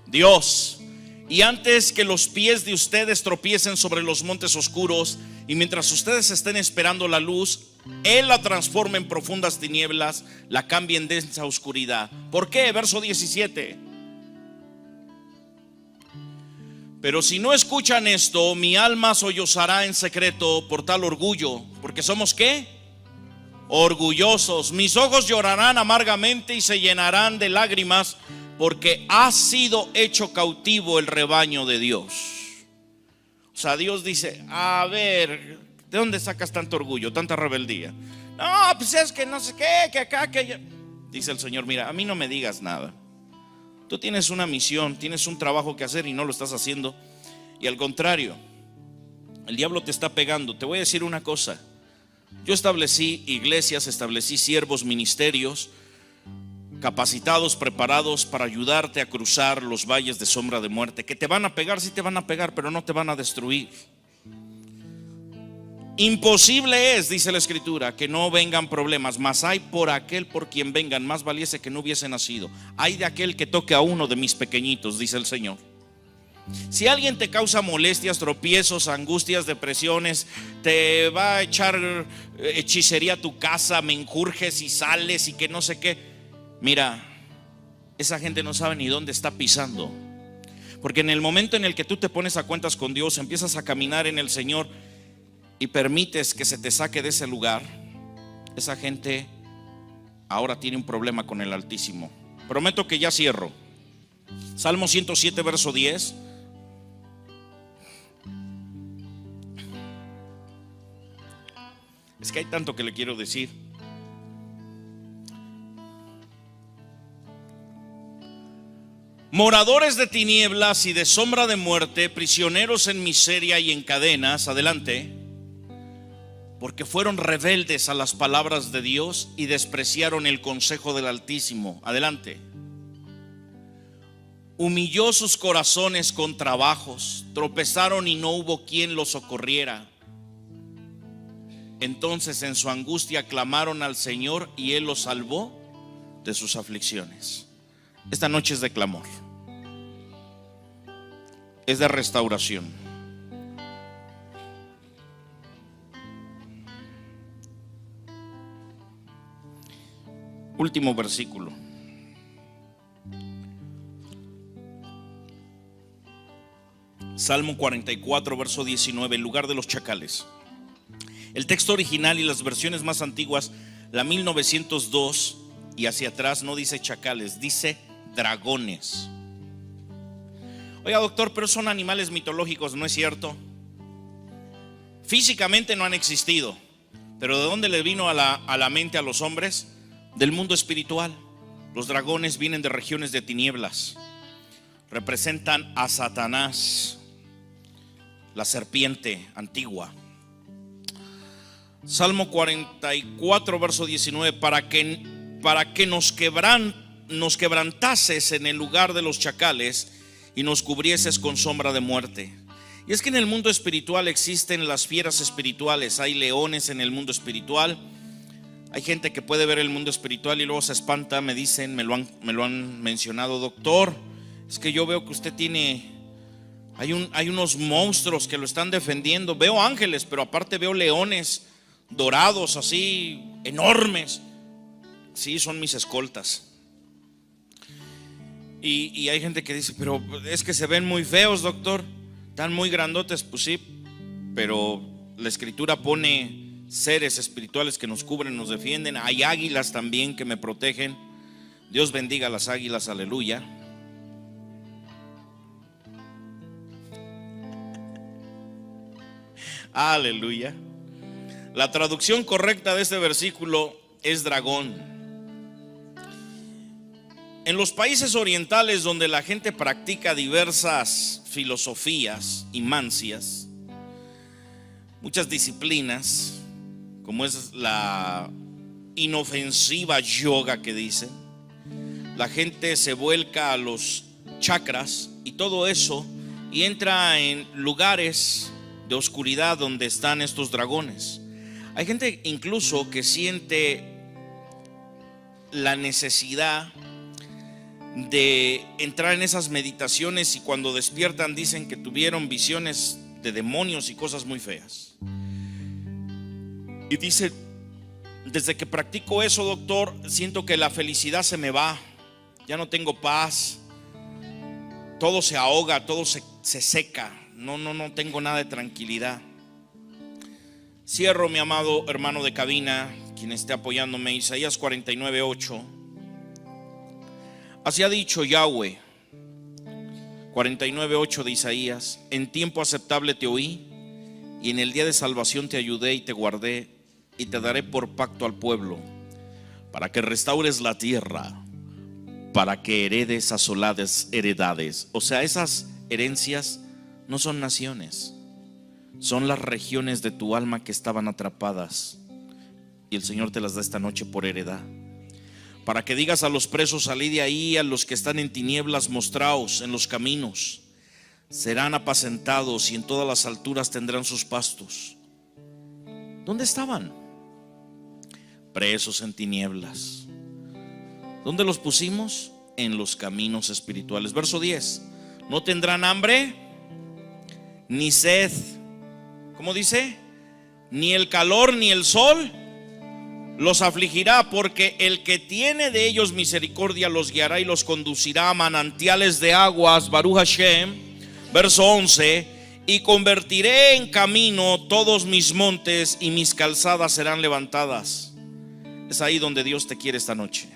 Dios. Y antes que los pies de ustedes tropiecen sobre los montes oscuros, y mientras ustedes estén esperando la luz, Él la transforma en profundas tinieblas, la cambia en densa oscuridad. ¿Por qué? Verso 17. Pero si no escuchan esto, mi alma sollozará en secreto por tal orgullo. Porque somos ¿qué? Orgullosos. Mis ojos llorarán amargamente y se llenarán de lágrimas, porque ha sido hecho cautivo el rebaño de Dios. O sea, Dios dice: a ver, ¿De dónde sacas tanto orgullo, tanta rebeldía? No, pues es que no sé qué, que acá, que allá. Dice el Señor, mira, a mí no me digas nada. Tú tienes una misión, tienes un trabajo que hacer y no lo estás haciendo. Y al contrario, el diablo te está pegando. Te voy a decir una cosa. Yo establecí iglesias, establecí siervos, ministerios capacitados, preparados para ayudarte a cruzar los valles de sombra de muerte. Que te van a pegar, sí te van a pegar, pero no te van a destruir. Imposible es, dice la Escritura, que no vengan problemas, mas hay por aquel por quien vengan, más valiese que no hubiese nacido. Hay de aquel que toque a uno de mis pequeñitos, dice el Señor. Si alguien te causa molestias, tropiezos, angustias, depresiones, te va a echar hechicería a tu casa, menjurjes y sales y que no sé qué, mira, esa gente no sabe ni dónde está pisando. Porque en el momento en el que tú te pones a cuentas con Dios, empiezas a caminar en el Señor y permites que se te saque de ese lugar, esa gente ahora tiene un problema con el Altísimo. Prometo que ya cierro. Salmo 107, verso 10. Es que hay tanto que le quiero decir. Moradores de tinieblas y de sombra de muerte, prisioneros en miseria y en cadenas, adelante, porque fueron rebeldes a las palabras de Dios y despreciaron el consejo del Altísimo, adelante. Humilló sus corazones con trabajos, tropezaron y no hubo quien los socorriera. Entonces en su angustia clamaron al Señor y Él los salvó de sus aflicciones. Esta noche es de clamor, es de restauración. Último versículo. Salmo 44, verso 19, el lugar de los chacales. El texto original y las versiones más antiguas, la 1902 y hacia atrás, no dice chacales, dice dragones. Oiga, doctor, pero son animales mitológicos, ¿no es cierto? Físicamente no han existido, pero ¿de dónde le vino a la mente a los hombres? Del mundo espiritual. Los dragones vienen de regiones de tinieblas, representan a Satanás, la serpiente antigua. Salmo 44, verso 19, para que nos quebrantases en el lugar de los chacales y nos cubrieses con sombra de muerte. Y es que en el mundo espiritual existen las fieras espirituales, hay leones en el mundo espiritual. Hay gente que puede ver el mundo espiritual y luego se espanta, me dicen, me lo han mencionado, doctor, es que yo veo que usted tiene, hay unos monstruos que lo están defendiendo. Veo ángeles, pero aparte veo leones dorados así, enormes. Sí, son mis escoltas. Y hay gente que dice, pero es que se ven muy feos, doctor, están muy grandotes. Pues sí, pero la Escritura pone seres espirituales que nos cubren, nos defienden. Hay águilas también que me protegen. Dios bendiga a las águilas, aleluya. Aleluya. La traducción correcta de este versículo es dragón. En los países orientales donde la gente practica diversas filosofías y mancias, muchas disciplinas, como es la inofensiva yoga que dicen, la gente se vuelca a los chakras y todo eso y entra en lugares de oscuridad donde están estos dragones. Hay gente incluso que siente la necesidad de entrar en esas meditaciones y cuando despiertan dicen que tuvieron visiones de demonios y cosas muy feas. Y dice, desde que practico eso, doctor, siento que la felicidad se me va, ya no tengo paz, todo se ahoga, todo se seca, no tengo nada de tranquilidad. Cierro, mi amado hermano de cabina, quien esté apoyándome, Isaías 49:8. Así ha dicho Yahweh, 49:8 de Isaías: en tiempo aceptable te oí y en el día de salvación te ayudé y te guardé, y te daré por pacto al pueblo, para que restaures la tierra, para que heredes asoladas heredades. O sea, esas herencias no son naciones, son las regiones de tu alma que estaban atrapadas, y el Señor te las da esta noche por heredad. Para que digas a los presos: salid de ahí, a los que están en tinieblas, mostraos en los caminos. Serán apacentados y en todas las alturas tendrán sus pastos. ¿Dónde estaban? Presos en tinieblas. ¿Dónde los pusimos? En los caminos espirituales. Verso 10. No tendrán hambre ni sed. ¿Cómo dice? Ni el calor ni el sol los afligirá, porque el que tiene de ellos misericordia los guiará y los conducirá a manantiales de aguas. Baruch Hashem. Verso 11. Y convertiré en camino todos mis montes, y mis calzadas serán levantadas. Es ahí donde Dios te quiere esta noche.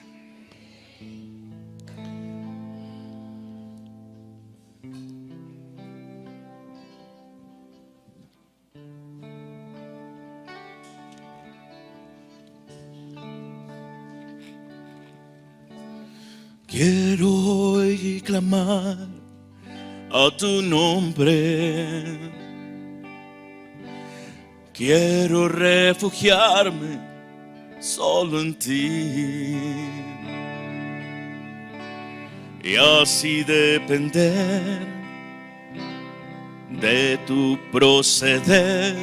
Quiero hoy clamar a tu nombre. Quiero refugiarme solo en ti, y así depender de tu proceder,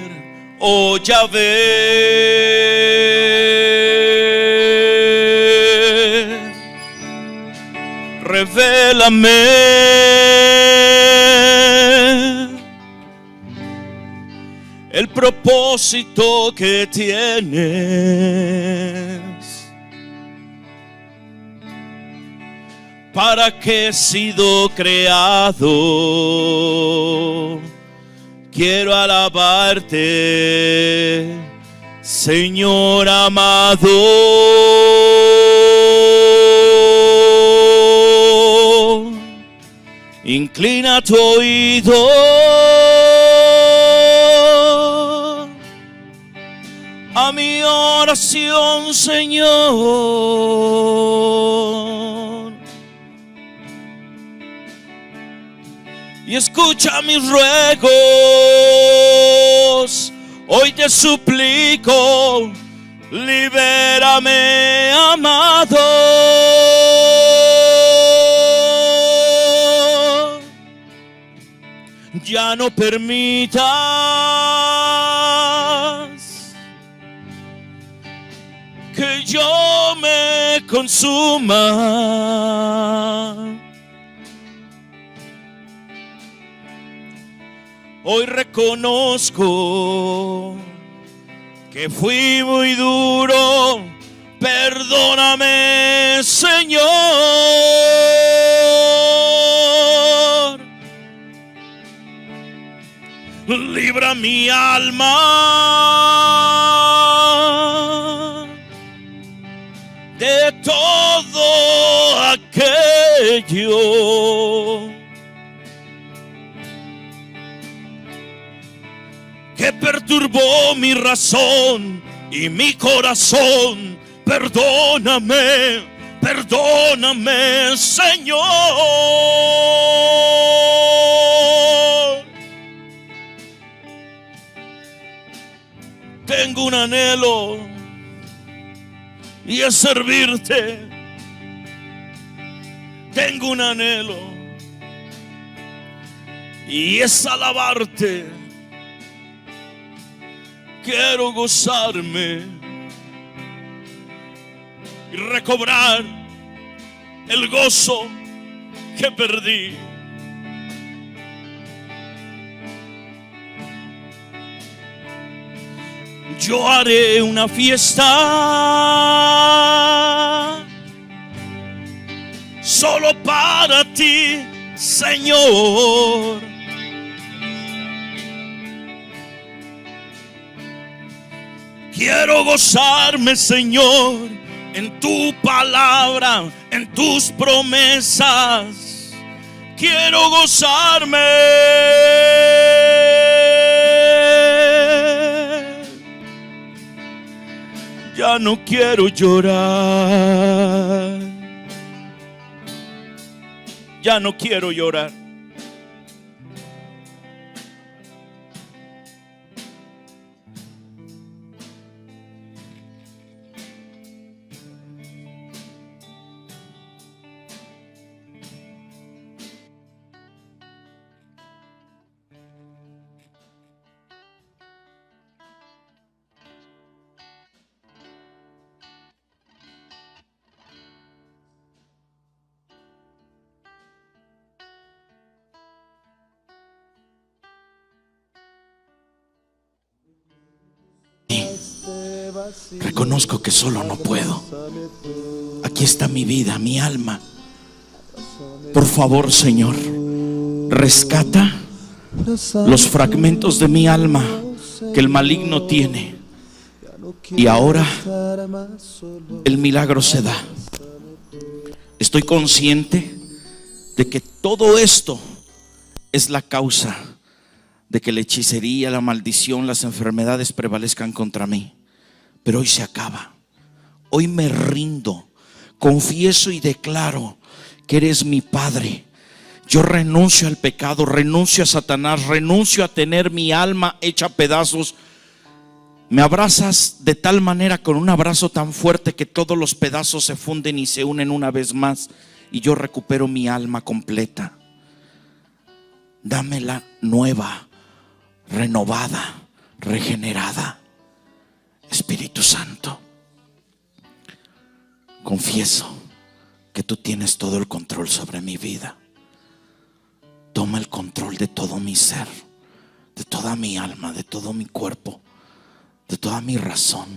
oh Yahvé. Revélame el propósito que tienes, para que he sido creado. Quiero alabarte, Señor amado. Inclina tu oído a mi oración, Señor, y escucha mis ruegos. Hoy te suplico, libérame, amado. Ya no permitas que yo me consuma. Hoy reconozco que fui muy duro. Perdóname, Señor. Libra mi alma de todo aquello que perturbó mi razón y mi corazón. Perdóname, perdóname, Señor. Tengo un anhelo, y es servirte. Tengo un anhelo, y es alabarte. Quiero gozarme y recobrar el gozo que perdí. Yo haré una fiesta solo para ti, Señor. Quiero gozarme, Señor, en tu palabra, en tus promesas. Quiero gozarme. Ya no quiero llorar. Ya no quiero llorar. Reconozco que solo no puedo. Aquí está mi vida, mi alma. Por favor, Señor, rescata los fragmentos de mi alma que el maligno tiene. Y ahora el milagro se da. Estoy consciente de que todo esto es la causa de que la hechicería, la maldición, las enfermedades prevalezcan contra mí. Pero hoy se acaba. Hoy me rindo, confieso y declaro que eres mi Padre. Yo renuncio al pecado, renuncio a Satanás, renuncio a tener mi alma hecha pedazos. Me abrazas de tal manera, con un abrazo tan fuerte, que todos los pedazos se funden y se unen una vez más, y yo recupero mi alma completa. Dámela nueva, renovada, regenerada. Espíritu Santo, confieso que tú tienes todo el control sobre mi vida. Toma el control de todo mi ser, de toda mi alma, de todo mi cuerpo, de toda mi razón.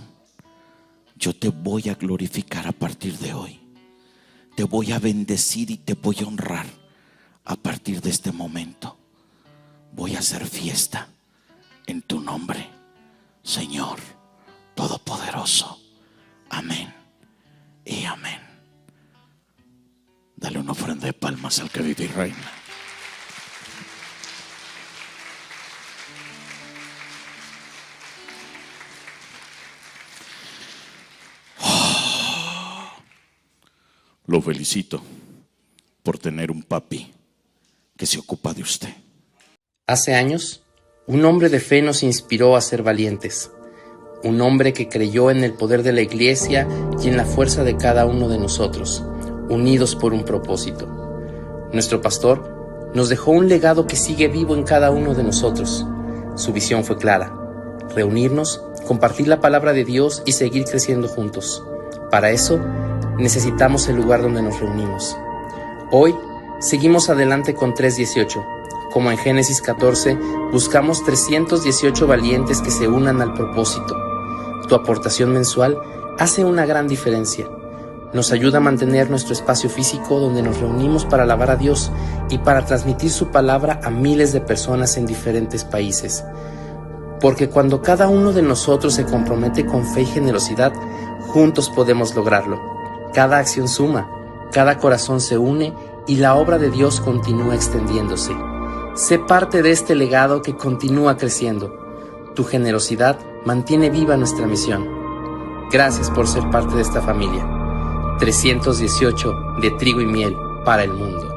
Yo te voy a glorificar a partir de hoy. Te voy a bendecir y te voy a honrar a partir de este momento. Voy a hacer fiesta en tu nombre, Señor Todopoderoso. Amén y amén. Dale una ofrenda de palmas al que vive y reina. Lo felicito por tener un papi que se ocupa de usted. Hace años, un hombre de fe nos inspiró a ser valientes. Un hombre que creyó en el poder de la iglesia y en la fuerza de cada uno de nosotros, unidos por un propósito. Nuestro pastor nos dejó un legado que sigue vivo en cada uno de nosotros. Su visión fue clara: reunirnos, compartir la palabra de Dios y seguir creciendo juntos. Para eso, necesitamos el lugar donde nos reunimos. Hoy, seguimos adelante con 318. Como en Génesis 14, buscamos 318 valientes que se unan al propósito. Tu aportación mensual hace una gran diferencia. Nos ayuda a mantener nuestro espacio físico donde nos reunimos para alabar a Dios y para transmitir su palabra a miles de personas en diferentes países. Porque cuando cada uno de nosotros se compromete con fe y generosidad, juntos podemos lograrlo. Cada acción suma, cada corazón se une y la obra de Dios continúa extendiéndose. Sé parte de este legado que continúa creciendo. Tu generosidad mantiene viva nuestra misión. Gracias por ser parte de esta familia. 318 de trigo y miel para el mundo.